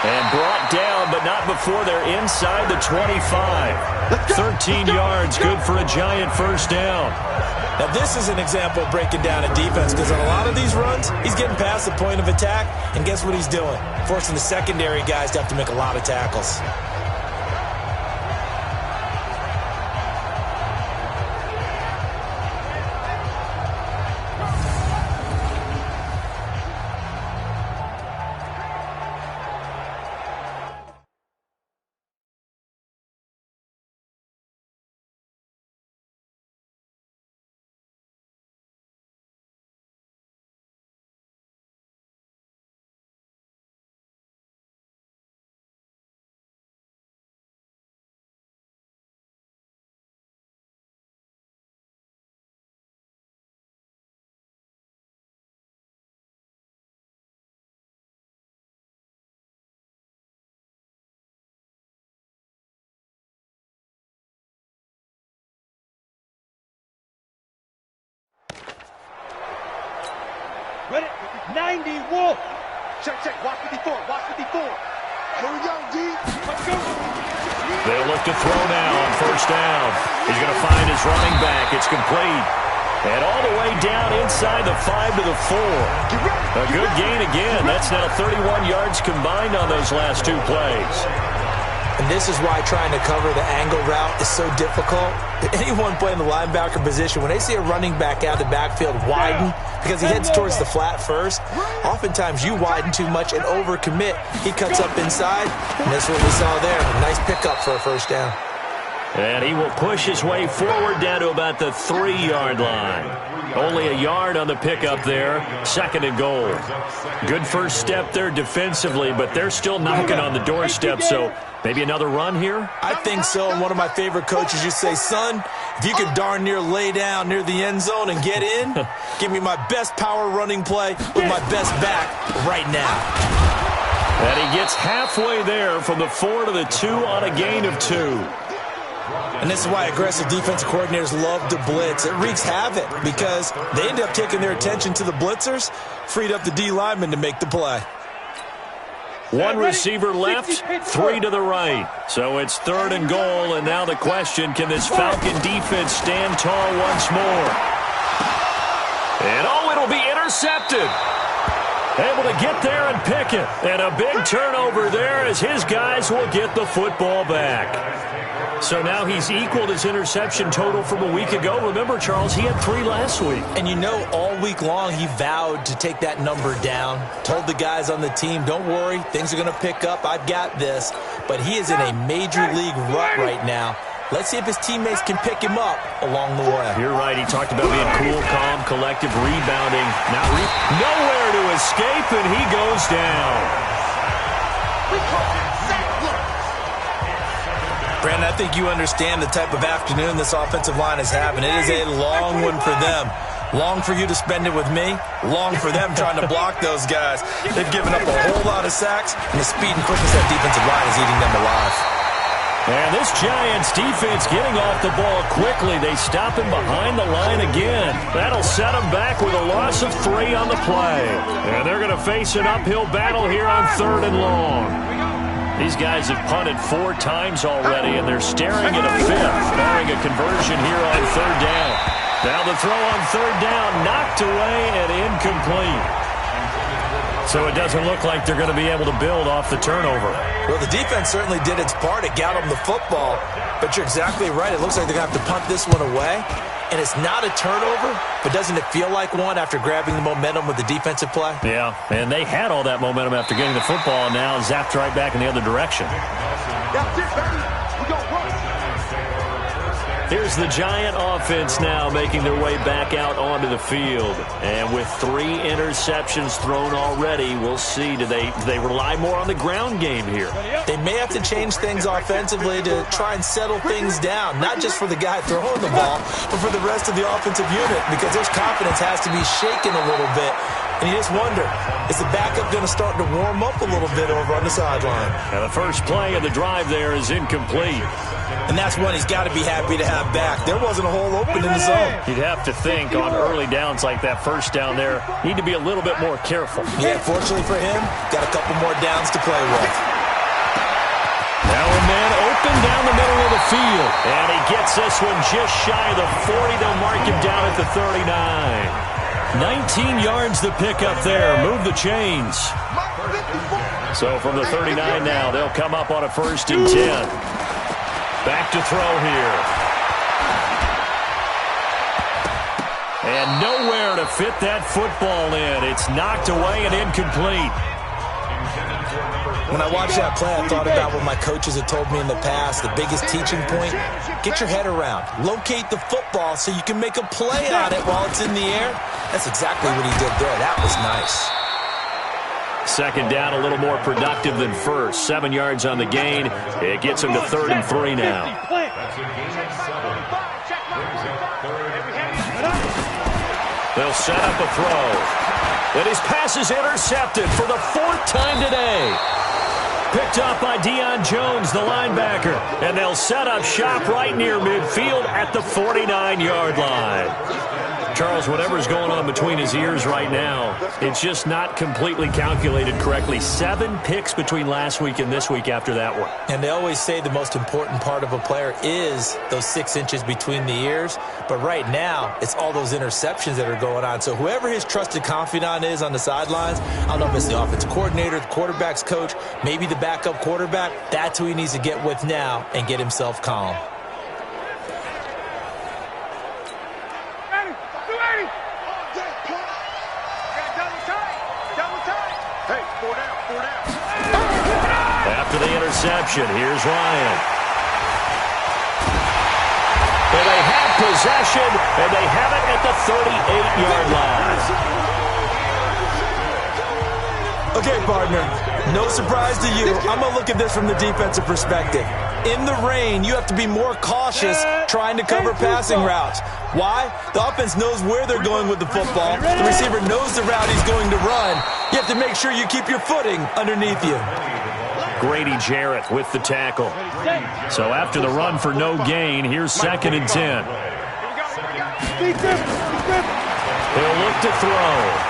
And brought down, but not before they're inside the 25. 13 yards, good for a Giant first down. Now, this is an example of breaking down a defense, because on a lot of these runs, he's getting past the point of attack, and guess what he's doing? Forcing the secondary guys to have to make a lot of tackles. Ready? 90 Wolf. Check, watch 54, watch 54. Here we go, D. Let's go. They'll look to throw now on first down. He's going to find his running back. It's complete. And all the way down inside the 5 to the 4. A good gain again. That's now 31 yards combined on those last 2 plays. And this is why trying to cover the angle route is so difficult. Anyone playing the linebacker position, when they see a running back out of the backfield widen, because he heads towards the flat first, oftentimes you widen too much and overcommit. He cuts up inside, and that's what we saw there. A nice pickup for a first down. And he will push his way forward down to about the 3-yard line. Only a yard on the pickup there. 2nd and goal. Good first step there defensively, but they're still knocking on the doorstep, so maybe another run here? I think so. And one of my favorite coaches used to say, son, if you could darn near lay down near the end zone and get in, give me my best power running play with my best back right now. And he gets halfway there from the 4 to the 2 on a gain of 2. And this is why aggressive defensive coordinators love to blitz. It wreaks havoc because they end up taking their attention to the blitzers, freed up the D lineman to make the play. 1 receiver left, 3 to the right. So it's 3rd and goal, and now the question, can this Falcon defense stand tall once more? And it'll be intercepted. Able to get there and pick it. And a big turnover there as his guys will get the football back. So now he's equaled his interception total from a week ago. Remember, Charles, he had 3 last week. And you know, all week long he vowed to take that number down. Told the guys on the team, don't worry, things are going to pick up. I've got this. But he is in a major league rut right now. Let's see if his teammates can pick him up along the way. You're right. He talked about being cool, calm, collective, rebounding. Nowhere to escape, and he goes down. Brandon, I think you understand the type of afternoon this offensive line is having. It is a long one for them. Long for you to spend it with me. Long for them trying to block those guys. They've given up a whole lot of sacks, and the speed and quickness of that defensive line is eating them alive. And this Giants defense getting off the ball quickly. They stop him behind the line again. That'll set him back with a loss of 3 on the play. And they're going to face an uphill battle here on 3rd and long. These guys have punted 4 times already, and they're staring at a 5th, barring a conversion here on 3rd down. Now the throw on 3rd down, knocked away and incomplete. So it doesn't look like they're going to be able to build off the turnover. Well, the defense certainly did its part. It got them the football. But you're exactly right. It looks like they're going to have to punt this one away. And it's not a turnover, but doesn't it feel like one after grabbing the momentum with the defensive play? Yeah, and they had all that momentum after getting the football, and now zapped right back in the other direction. That's it, baby. We gon' run. Here's the Giant offense now making their way back out onto the field. And with 3 interceptions thrown already, we'll see. Do they rely more on the ground game here? They may have to change things offensively to try and settle things down, not just for the guy throwing the ball, but for the rest of the offensive unit, because their confidence has to be shaken a little bit. And you just wonder, is the backup going to start to warm up a little bit over on the sideline? Now the first play of the drive there is incomplete. And that's one he's got to be happy to have back. There wasn't a hole open in the zone. You'd have to think on early downs like that first down there, need to be a little bit more careful. Yeah, fortunately for him, got a couple more downs to play with. Now a man open down the middle of the field. And he gets this one just shy of the 40. They'll mark him down at the 39. 19 yards to pick up there. Move the chains. So from the 39 now, they'll come up on a 1st and 10. Back to throw here. And nowhere to fit that football in. It's knocked away and incomplete. When I watched that play, I thought about what my coaches had told me in the past. The biggest teaching point, get your head around. Locate the football so you can make a play on it while it's in the air. That's exactly what he did there. That was nice. 2nd down, a little more productive than first. 7 yards on the gain. It gets him to 3rd and 3 now. They'll set up a throw. And his pass is intercepted for the 4th time today. Picked up by Deion Jones, the linebacker. And they'll set up shop right near midfield at the 49-yard line. Charles, whatever's going on between his ears right now, it's just not completely calculated correctly. 7 picks between last week and this week after that one. And they always say the most important part of a player is those 6 inches between the ears. But right now, it's all those interceptions that are going on. So whoever his trusted confidant is on the sidelines, I don't know if it's the offensive coordinator, the quarterback's coach, maybe the backup quarterback, that's who he needs to get with now and get himself calm. After the interception, here's Ryan. possession, and they have it at the 38-yard line. Okay, partner, no surprise to you. I'm going to look at this from the defensive perspective. In the rain, you have to be more cautious trying to cover passing routes. Why? The offense knows where they're going with the football. The receiver knows the route he's going to run. You have to make sure you keep your footing underneath you. Grady Jarrett with the tackle. So after the run for no gain, here's 2nd and 10. He'll look to throw.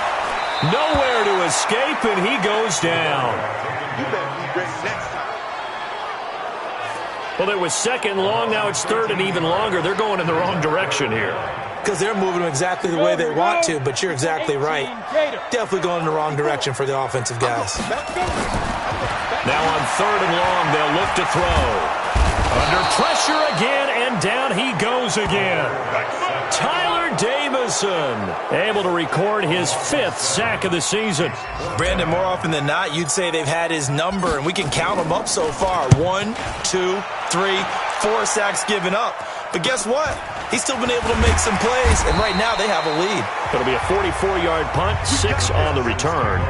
Nowhere to escape, and he goes down. Well, it was 2nd long. Now it's 3rd and even longer. They're going in the wrong direction here. Because they're moving them exactly the way they want to, but you're exactly right. Definitely going in the wrong direction for the offensive guys. Now on 3rd and long, they'll look to throw. Under pressure again, and down he goes again. Tyler Davison able to record his 5th sack of the season. Brandon, more often than not, you'd say they've had his number, and we can count them up so far. 1, 2, 3, 4 sacks given up. But guess what? He's still been able to make some plays, and right now they have a lead. It'll be a 44-yard punt, 6 on the return.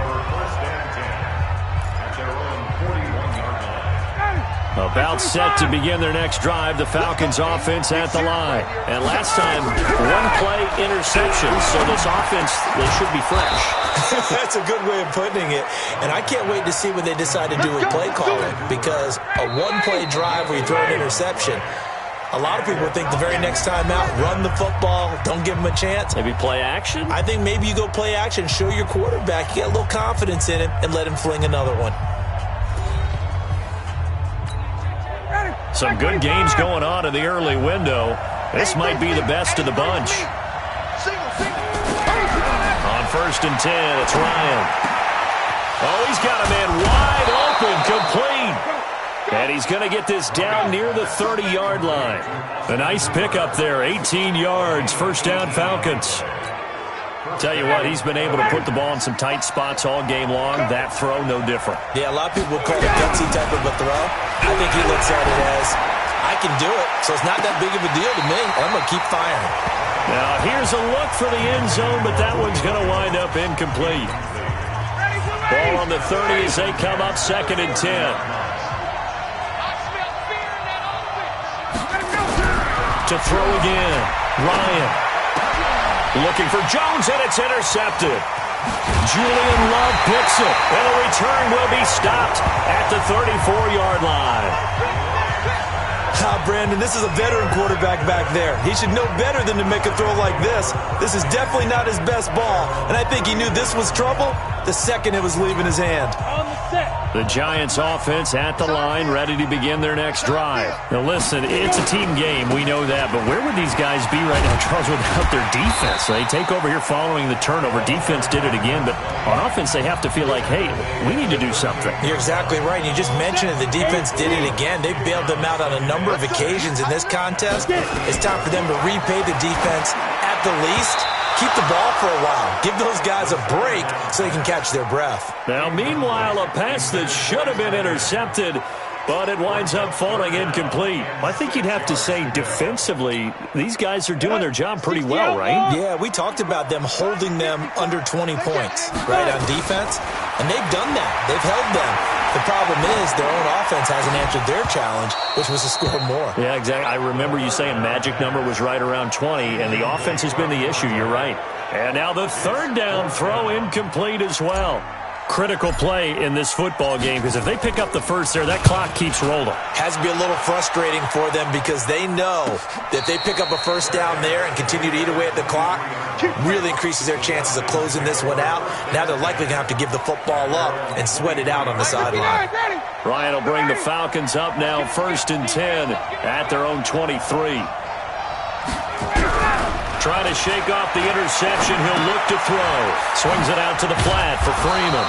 About set to begin their next drive, the Falcons offense at the line. And last time, 1-play interception, so this offense, they should be fresh. That's a good way of putting it. And I can't wait to see what they decide to do with play calling, because a 1-play drive where you throw an interception, a lot of people think the very next time out, run the football, don't give him a chance. Maybe play action? I think maybe you go play action, show your quarterback, you get a little confidence in him, and let him fling another one. Some good games going on in the early window. This might be the best of the bunch. On 1st and 10, it's Ryan. Oh, he's got a man wide open, complete. And he's going to get this down near the 30-yard line. A nice pickup there, 18 yards, 1st down Falcons. Tell you what, he's been able to put the ball in some tight spots all game long. That throw, no different. Yeah, a lot of people would call it a gutsy type of a throw. I think he looks at it as, I can do it, so it's not that big of a deal to me. I'm going to keep firing. Now, here's a look for the end zone, but that one's going to wind up incomplete. Ball on the 30 as they come up 2nd and 10. To throw again, Ryan. Looking for Jones, and it's intercepted. Julian Love picks it, and the return will be stopped at the 34-yard line. Brandon, this is a veteran quarterback back there. He should know better than to make a throw like this. This is definitely not his best ball, and I think he knew this was trouble the second it was leaving his hand. The Giants offense at the line, ready to begin their next drive. Now listen, it's a team game, we know that, but where would these guys be right now, Charles, without their defense? They take over here following the turnover. Defense did it again, but on offense they have to feel like, hey, we need to do something. You're exactly right. You just mentioned it. The defense did it again. They bailed them out on a number of occasions in this contest. It's time for them to repay the defense at the least. Keep the ball for a while. Give those guys a break so they can catch their breath. Now, meanwhile, a pass that should have been intercepted, but it winds up falling incomplete. I think you'd have to say defensively, these guys are doing their job pretty well, right? Yeah, we talked about them holding them under 20 points, right, on defense. And they've done that. They've held them. The problem is their own offense hasn't answered their challenge, which was to score more. Yeah, exactly. I remember you saying magic number was right around 20, and the offense has been the issue. You're right. And now the 3rd down throw incomplete as well. Critical play in this football game, because if they pick up the first there, that clock keeps rolling. Has to be a little frustrating for them because they know that if they pick up a first down there and continue to eat away at the clock, really increases their chances of closing this one out. Now they're likely going to have to give the football up and sweat it out on the sideline. Ryan will bring the Falcons up now 1st and 10 at their own 23. Trying to shake off the interception. He'll look to throw. Swings it out to the flat for Freeman.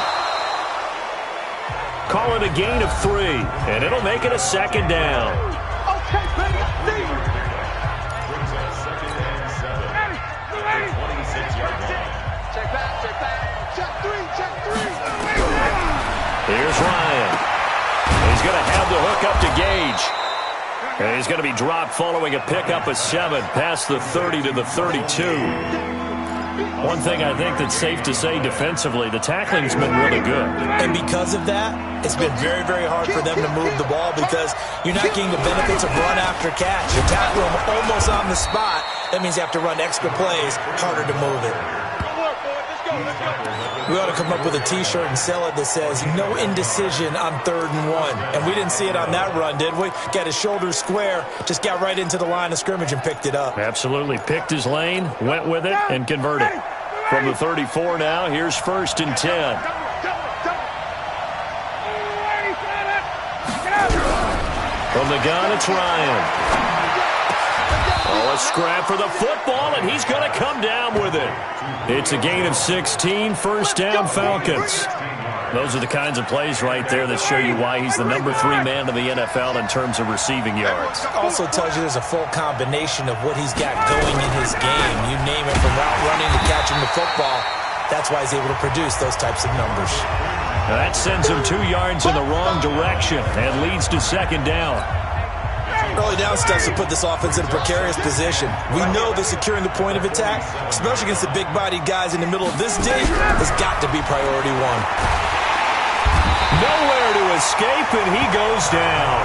Call it a gain of 3, and it'll make it a 2nd down. Here's Ryan. He's going to have the hook up to Gage. And he's going to be dropped following a pickup of 7 past the 30 to the 32. One thing I think that's safe to say defensively, the tackling's been really good. And because of that, it's been very, very hard for them to move the ball because you're not getting the benefits of run after catch. You tackle them almost on the spot. That means you have to run extra plays, harder to move it. We ought to come up with a T-shirt and sell it that says, no indecision on 3rd and 1. And we didn't see it on that run, did we? Got his shoulders square, just got right into the line of scrimmage and picked it up. Absolutely. Picked his lane, went with it, and converted. From the 34 now, here's 1st and 10. From the gun, it's Ryan. Oh, a scrap for the football, and he's going to come down with it. It's a gain of 16, 1st down Falcons. Those are the kinds of plays right there that show you why he's the number 3 man in the NFL in terms of receiving yards. Also tells you there's a full combination of what he's got going in his game. You name it, from route running to catching the football. That's why he's able to produce those types of numbers. Now that sends him 2 yards in the wrong direction and leads to 2nd down. Early down steps to put this offense in a precarious position. We know that securing the point of attack, especially against the big-bodied guys in the middle of this dig, has got to be priority 1. Nowhere to escape, and he goes down.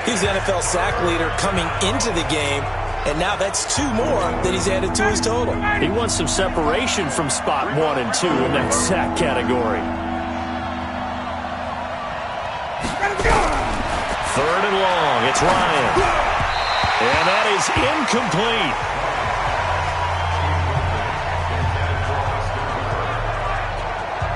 He's the NFL sack leader coming into the game, and now that's 2 more that he's added to his total. He wants some separation from spot 1 and 2 in that sack category. 3rd and long, it's Ryan. And that is incomplete.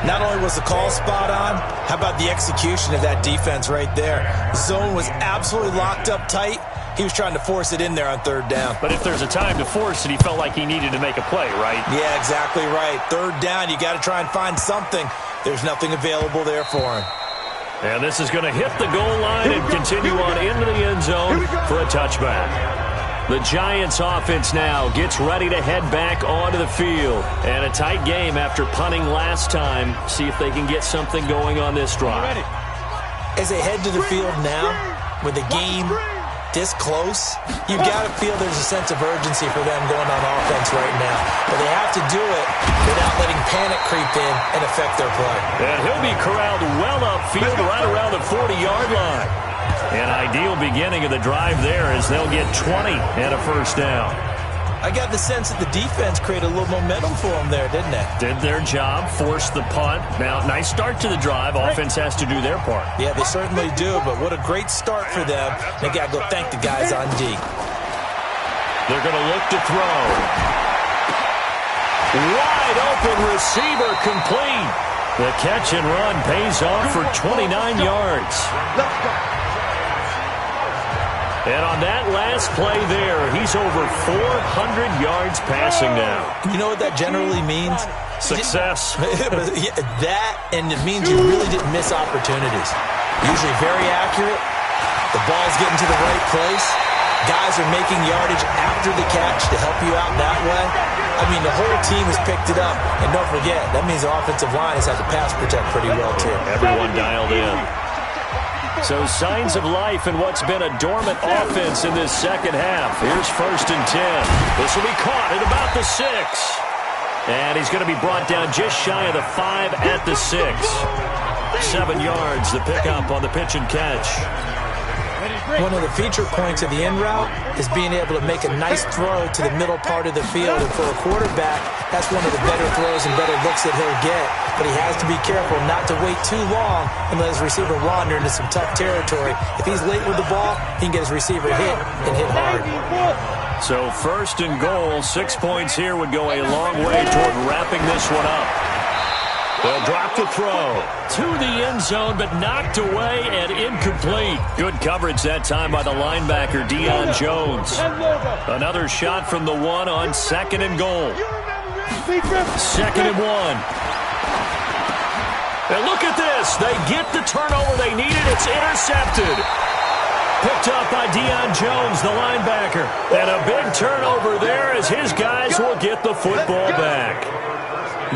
Not only was the call spot on, how about the execution of that defense right there? Zone was absolutely locked up tight. He was trying to force it in there on 3rd down. But if there's a time to force it, he felt like he needed to make a play, right? Yeah, exactly right. 3rd down, you got to try and find something. There's nothing available there for him. And this is going to hit the goal line and continue on into the end zone for a touchback. The Giants offense now gets ready to head back onto the field. And a tight game after punting last time. See if they can get something going on this drive. As they head to the field now, with the game this close, you've got to feel there's a sense of urgency for them going on offense right now. But they have to do it without letting panic creep in and affect their play. And he'll be corralled well upfield right around the 40-yard line. An ideal beginning of the drive there as they'll get 20 and a 1st down. I got the sense that the defense created a little momentum for them there, didn't they? Did their job, forced the punt. Now, nice start to the drive. Offense has to do their part. Yeah, they certainly do, but what a great start for them. They got to go thank the guys on D. They're going to look to throw. Wide open receiver complete. The catch and run pays off for 29 yards. And on that last play there, he's over 400 yards passing now. You know what that generally means? Success. That, and it means you really didn't miss opportunities. Usually very accurate. The ball's getting to the right place. Guys are making yardage after the catch to help you out that way. I mean, the whole team has picked it up. And don't forget, that means the offensive line has had to pass protect pretty well, too. Everyone dialed in. So signs of life in what's been a dormant offense in this 2nd half. Here's 1st and 10. This will be caught at about the 6. And he's going to be brought down just shy of the 5 at the 6. 7 yards, the pickup on the pitch and catch. One of the feature points of the in route is being able to make a nice throw to the middle part of the field. And for a quarterback, that's one of the better throws and better looks that he'll get. But he has to be careful not to wait too long and let his receiver wander into some tough territory. If he's late with the ball, he can get his receiver hit and hit hard. So 1st and goal, 6 points here would go a long way toward wrapping this one up. They'll drop the throw to the end zone, but knocked away and incomplete. Good coverage that time by the linebacker, Deion Jones. Another shot from the 1 on 2nd and goal. 2nd and 1. And look at this. They get the turnover they needed. It's intercepted. Picked up by Deion Jones, the linebacker. And a big turnover there as his guys will get the football back.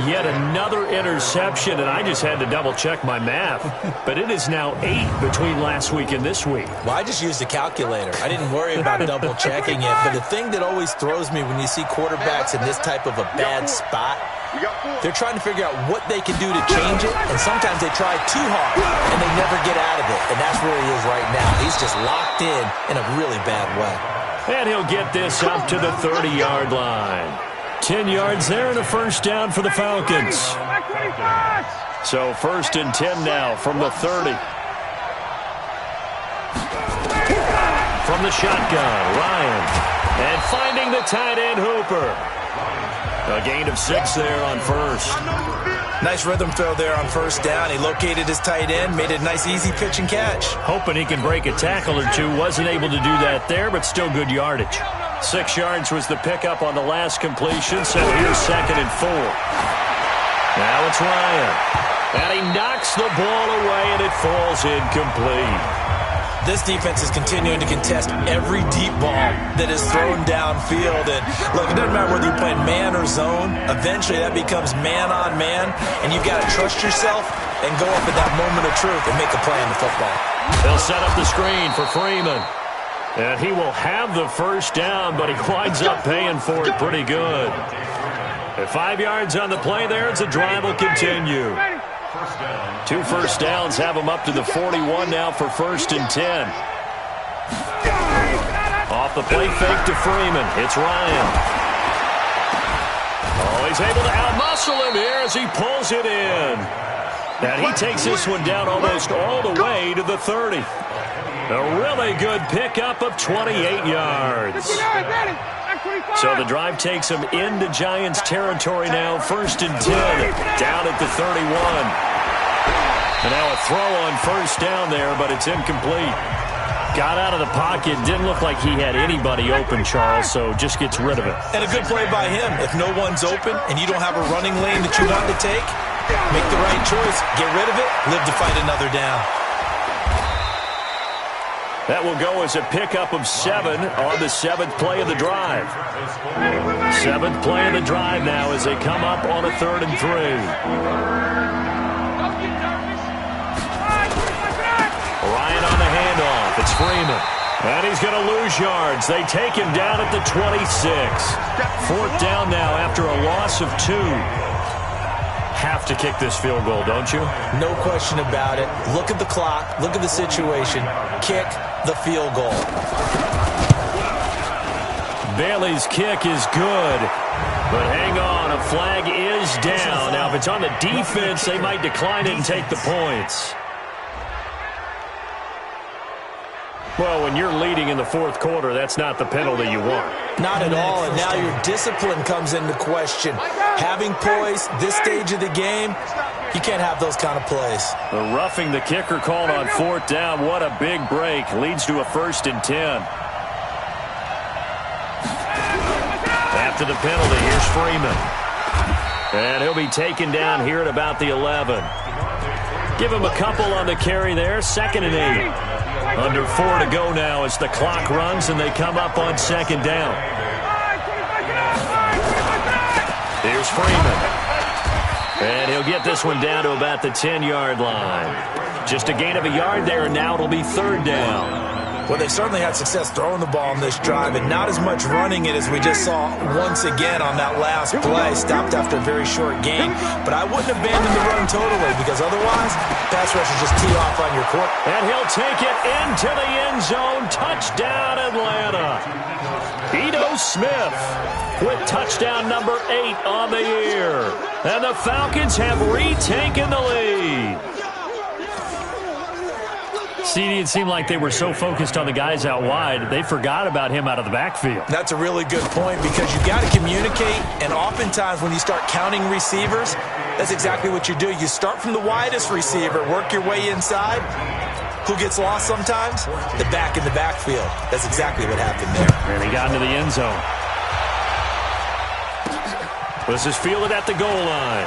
Yet another interception, and I just had to double-check my math. But it is now 8 between last week and this week. Well, I just used a calculator. I didn't worry about double-checking it. But the thing that always throws me when you see quarterbacks in this type of a bad spot, they're trying to figure out what they can do to change it, and sometimes they try too hard, and they never get out of it. And that's where he is right now. He's just locked in a really bad way. And he'll get this up to the 30-yard line. 10 yards there and a first down for the Falcons. So 1st and 10 now from the 30. From the shotgun, Ryan. And finding the tight end, Hooper. A gain of 6 there on first. Nice rhythm throw there on first down. He located his tight end, made a nice easy pitch and catch. Hoping he can break a tackle or two. Wasn't able to do that there, but still good yardage. 6 yards was the pickup on the last completion, so here's 2nd and 4. Now it's Ryan. And he knocks the ball away, and it falls incomplete. This defense is continuing to contest every deep ball that is thrown downfield. And look, it doesn't matter whether you're playing man or zone. Eventually that becomes man on man, and you've got to trust yourself and go up at that moment of truth and make a play in the football. They'll set up the screen for Freeman. And he will have the first down, but he winds up paying for it pretty good. At 5 yards on the play there, the drive will continue. 2 first downs have him up to the 41 now for 1st and 10. Off the play fake to Freeman. It's Ryan. Oh, he's able to outmuscle him here as he pulls it in. And he takes this one down almost all the way to the 30. A really good pickup of 28 yards. So the drive takes him into Giants territory now. 1st and 10, down at the 31. And now a throw on first down there, but it's incomplete. Got out of the pocket. Didn't look like he had anybody open, Charles, so just gets rid of it. And a good play by him. If no one's open and you don't have a running lane that you want to take, make the right choice. Get rid of it. Live to fight another down. That will go as a pickup of 7 on the 7th play of the drive. 7th play of the drive now as they come up on a 3rd and 3. Ryan on the handoff. It's Freeman. And he's going to lose yards. They take him down at the 26. 4th down now after a loss of 2. Have to kick this field goal, don't you? No question about it. Look at the clock. Look at the situation. Kick the field goal. Bailey's kick is good. But hang on, a flag is down. Now, if it's on the defense, they might decline it and take the points. Well, when you're leading in the 4th quarter, that's not the penalty you want. Not at all, and now your discipline comes into question. Having poise this stage of the game, you can't have those kind of plays. The roughing the kicker called on 4th down. What a big break. Leads to a 1st and 10. After the penalty, here's Freeman. And he'll be taken down here at about the 11. Give him a couple on the carry there. 2nd and 8. Under 4 to go now as the clock runs and they come up on 2nd down. Here's Freeman. And he'll get this one down to about the 10-yard line. Just a gain of a yard there, and now it'll be 3rd down. Well, they certainly had success throwing the ball in this drive, and not as much running it as we just saw once again on that last play. Stopped after a very short gain. But I wouldn't abandon the run totally, because otherwise, pass rushers just tee off on your court. And he'll take it into the end zone. Touchdown, Atlanta. Ito Smith with touchdown number 8 on the year. And the Falcons have retaken the lead. CD, it seemed like they were so focused on the guys out wide, they forgot about him out of the backfield. That's a really good point, because you got to communicate, and oftentimes when you start counting receivers, that's exactly what you do. You start from the widest receiver, work your way inside. Who gets lost sometimes? The back in the backfield. That's exactly what happened there. And he got into the end zone. This is fielded at the goal line.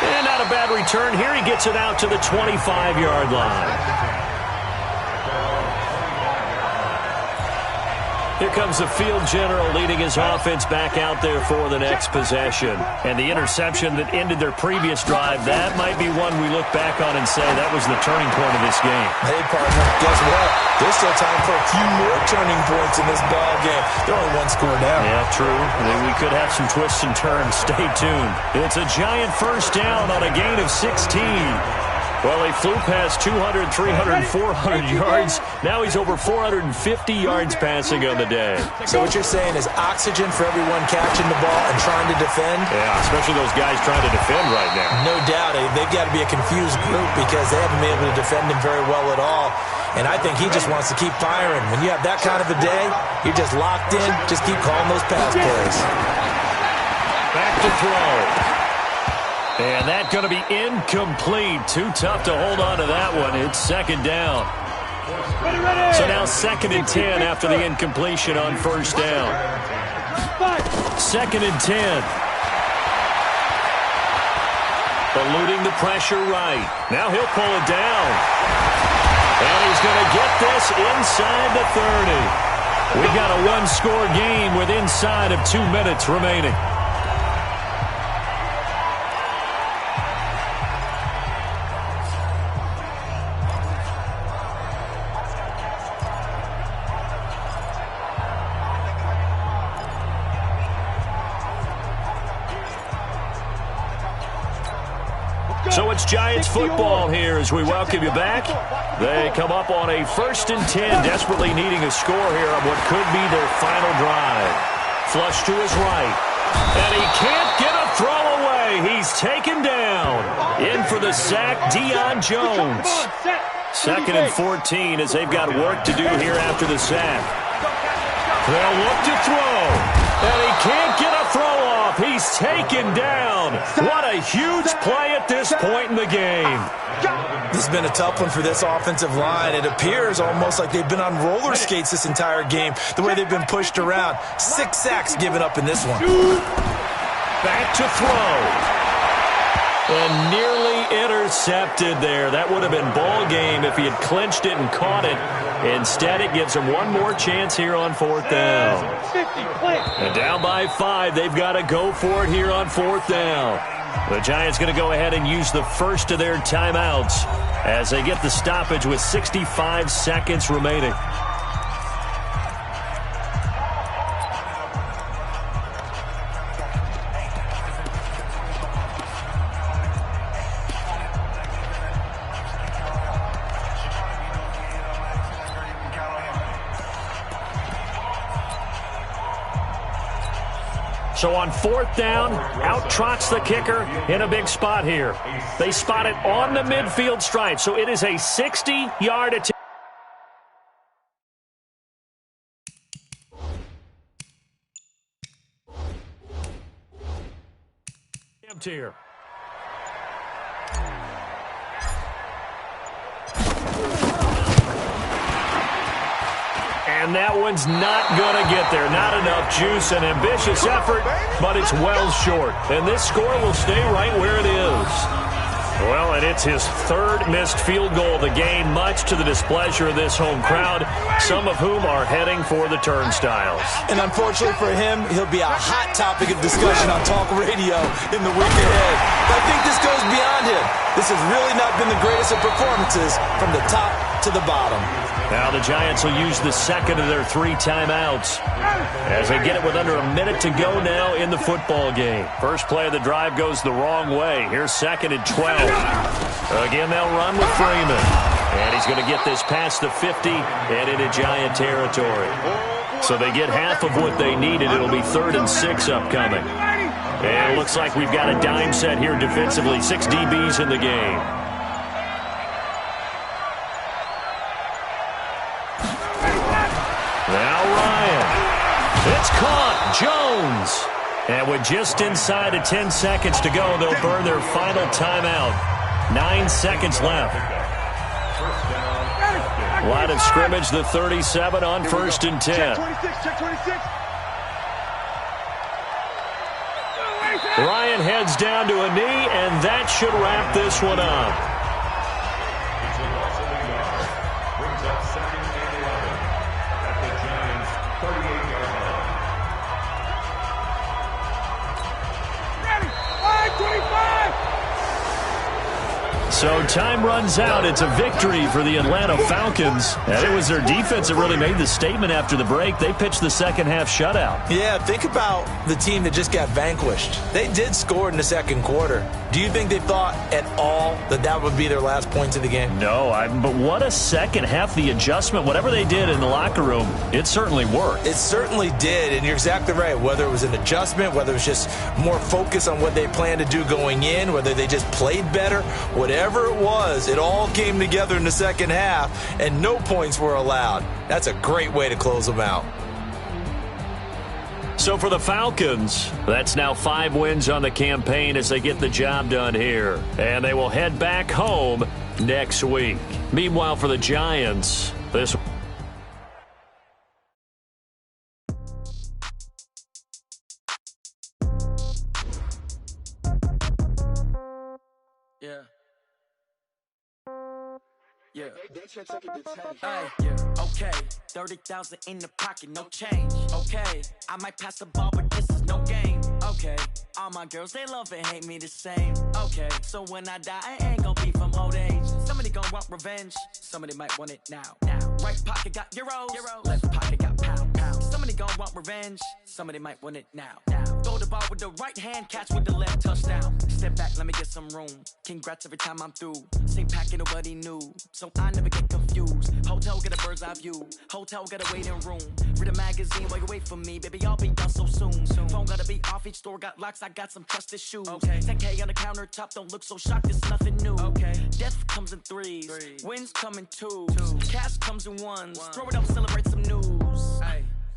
And not a bad return here. He gets it out to the 25-yard line. Here comes the field general leading his offense back out there for the next possession. And the interception that ended their previous drive, that might be one we look back on and say that was the turning point of this game. Hey, partner, guess what? There's still time for a few more turning points in this ball game. They're only one score down. Yeah, true. We could have some twists and turns. Stay tuned. It's a giant first down on a gain of 16. Well, he flew past 200, 300, 400 yards. Now he's over 450 yards passing on the day. So what you're saying is oxygen for everyone catching the ball and trying to defend? Yeah, especially those guys trying to defend right now. No doubt. They've got to be a confused group because they haven't been able to defend him very well at all. And I think he just wants to keep firing. When you have that kind of a day, you're just locked in. Just keep calling those pass plays. Back to throw. And that's going to be incomplete. Too tough to hold on to that one. It's second down. So now 2nd and 10 after the incompletion on first down. 2nd and 10. Eluding the pressure right. Now he'll pull it down. And he's going to get this inside the 30. We've got a one-score game with inside of 2 minutes remaining. So it's Giants football here as we welcome you back. They come up on a 1st and 10, desperately needing a score here on what could be their final drive. Flush to his right. And he can't get a throw away. He's taken down. In for the sack, Deion Jones. 2nd and 14 as they've got work to do here after the sack. They'll look to throw. And he can't get a throw off. He's taken down. What a huge play at this point in the game. This has been a tough one for this offensive line. It appears almost like they've been on roller skates this entire game, the way they've been pushed around. 6 sacks given up in this one. Back to throw. And nearly intercepted there. That would have been ball game if he had clinched it and caught it. Instead, it gives him one more chance here on 4th down. And down by 5, they've got to go for it here on 4th down. The Giants going to go ahead and use the first of their timeouts as they get the stoppage with 65 seconds remaining. So on 4th down, out trots the kicker in a big spot here. They spot it on the midfield stripe, so it is a 60-yard attempt. Here. And that one's not going to get there. Not enough juice. An ambitious effort, but it's well short. And this score will stay right where it is. Well, and it's his 3rd missed field goal of the game, much to the displeasure of this home crowd, some of whom are heading for the turnstiles. And unfortunately for him, he'll be a hot topic of discussion on talk radio in the week ahead. But I think this goes beyond him. This has really not been the greatest of performances from the top to the bottom. Now the Giants will use the 2nd of their 3 timeouts as they get it with under a minute to go now in the football game. First play of the drive goes the wrong way. Here's 2nd and 12. Again, they'll run with Freeman. And he's going to get this past the 50 and into Giant territory. So they get half of what they needed. It'll be 3rd and 6 upcoming. And it looks like we've got a dime set here defensively. 6 DBs in the game. Now Ryan. It's caught. Jones. And with just inside of 10 seconds to go, they'll burn their final timeout. 9 seconds left. Line of scrimmage, the 37 on 1st and 10. Check 26. Ryan heads down to a knee, and that should wrap this one up. Brings up 2nd and 11 at the Giants' 38. time runs out. It's a victory for the Atlanta Falcons. And it was their defense that really made the statement after the break. They pitched the second half shutout. Yeah, think about the team that just got vanquished. They did score in the second quarter. Do you think they thought at all that that would be their last points of the game? No, but what a second half. The adjustment, whatever they did in the locker room, it certainly worked. It certainly did, and you're exactly right. Whether it was an adjustment, whether it was just more focus on what they planned to do going in, whether they just played better, whatever it was, it all came together in the second half, and no points were allowed. That's a great way to close them out. So for the Falcons, that's now 5 wins on the campaign as they get the job done here. And they will head back home next week. Meanwhile, for the Giants, this... Yeah. Yeah. Yeah. Okay. 30,000 in the pocket, no change. Okay. I might pass the ball, but this is no game. Okay. All my girls, they love and hate me the same. Okay. So when I die, I ain't gonna be from old age. Somebody gonna want revenge. Somebody might want it now. Right pocket got euros. Left pocket got pound. Somebody gonna want revenge. Somebody might want it now. Throw the ball with the right hand, catch with the left, touchdown. Step back, let me get some room. Congrats every time I'm through. Same packet, nobody knew. So I never get confused. Hotel get a bird's eye view. Hotel got a waiting room. Read a magazine while you wait for me. Baby, I'll be done so soon. Phone gotta be off, each store got locks. I got some trusted shoes. 10K on the countertop, don't look so shocked, it's nothing new. Death comes in threes. Wins come in twos. Cash comes in ones. Throw it up, celebrate some news.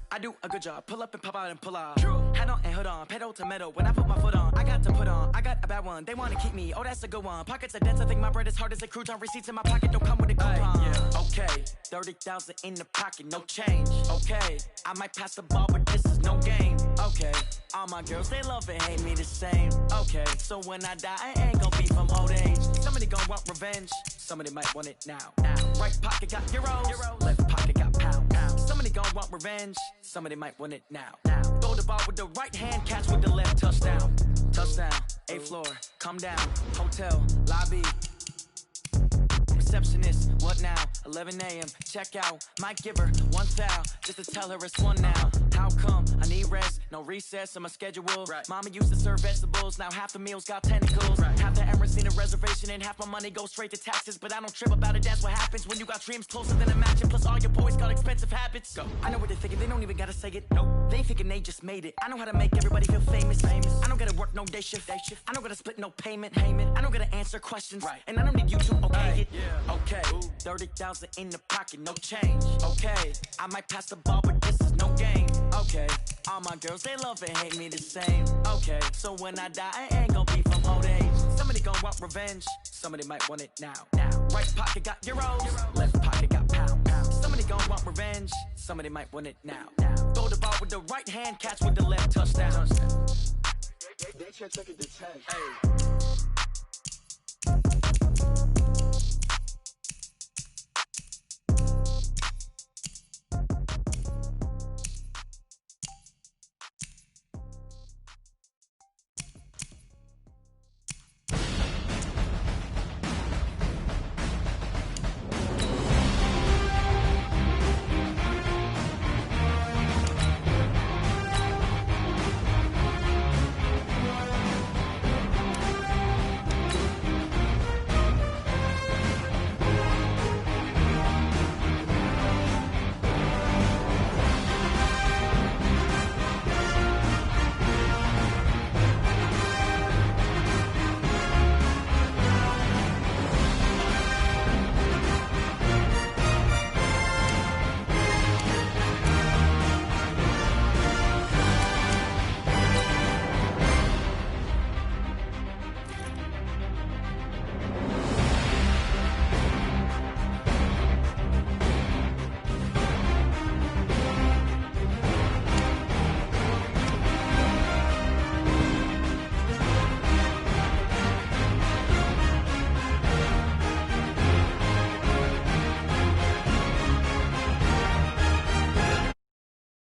I do a good job. Pull up and pop out and pull out. Head on and hood on. Pedal to metal. When I put my foot on, I got to put on. I got a bad one. They want to keep me. Oh, that's a good one. Pockets are dense. I think my bread is hard as a crouton. Receipts in my pocket don't come with a coupon. Okay. 30,000 in the pocket. No change. Okay. I might pass the ball, but this is no game. Okay. All my girls, they love and hate me the same. Okay. So when I die, I ain't gonna be from old age. Somebody gonna want revenge. Somebody might want it now. Right pocket got euros. Left pocket got pound. Somebody gonna want revenge. Somebody might want it now. Throw the ball with the right hand, catch with the left, touchdown. Touchdown, 8th floor, come down, hotel, lobby. Receptionist, what now? 11 a.m., check out. Might give her 1 foul, just to tell her it's 1 now. How come? I need rest, no recess in my schedule. Mama used to serve vegetables, now half the meals got tentacles. Half the Emirates need a reservation and half my money goes straight to taxes. But I don't trip about it, that's what happens when you got dreams closer than a match. And plus all your boys got expensive habits. Go. I know what they're thinking, they don't even gotta say it. Nope. They thinking they just made it. I know how to make everybody feel famous. I don't gotta work no day shift. I don't gotta split no payment. I don't gotta answer questions. And I don't need you to okay it. Okay, 30,000 in the pocket, no change. Okay, I might pass the ball, but this is no game. Okay, all my girls, they love and hate me the same. Okay, so when I die, I ain't gonna be from old age. Somebody gonna want revenge. Somebody might want it now. Right pocket got euros. Left pocket got pound. Somebody gonna want revenge. Somebody might want it now. Throw the ball with the right hand, catch with the left, touchdown. They check it to 10.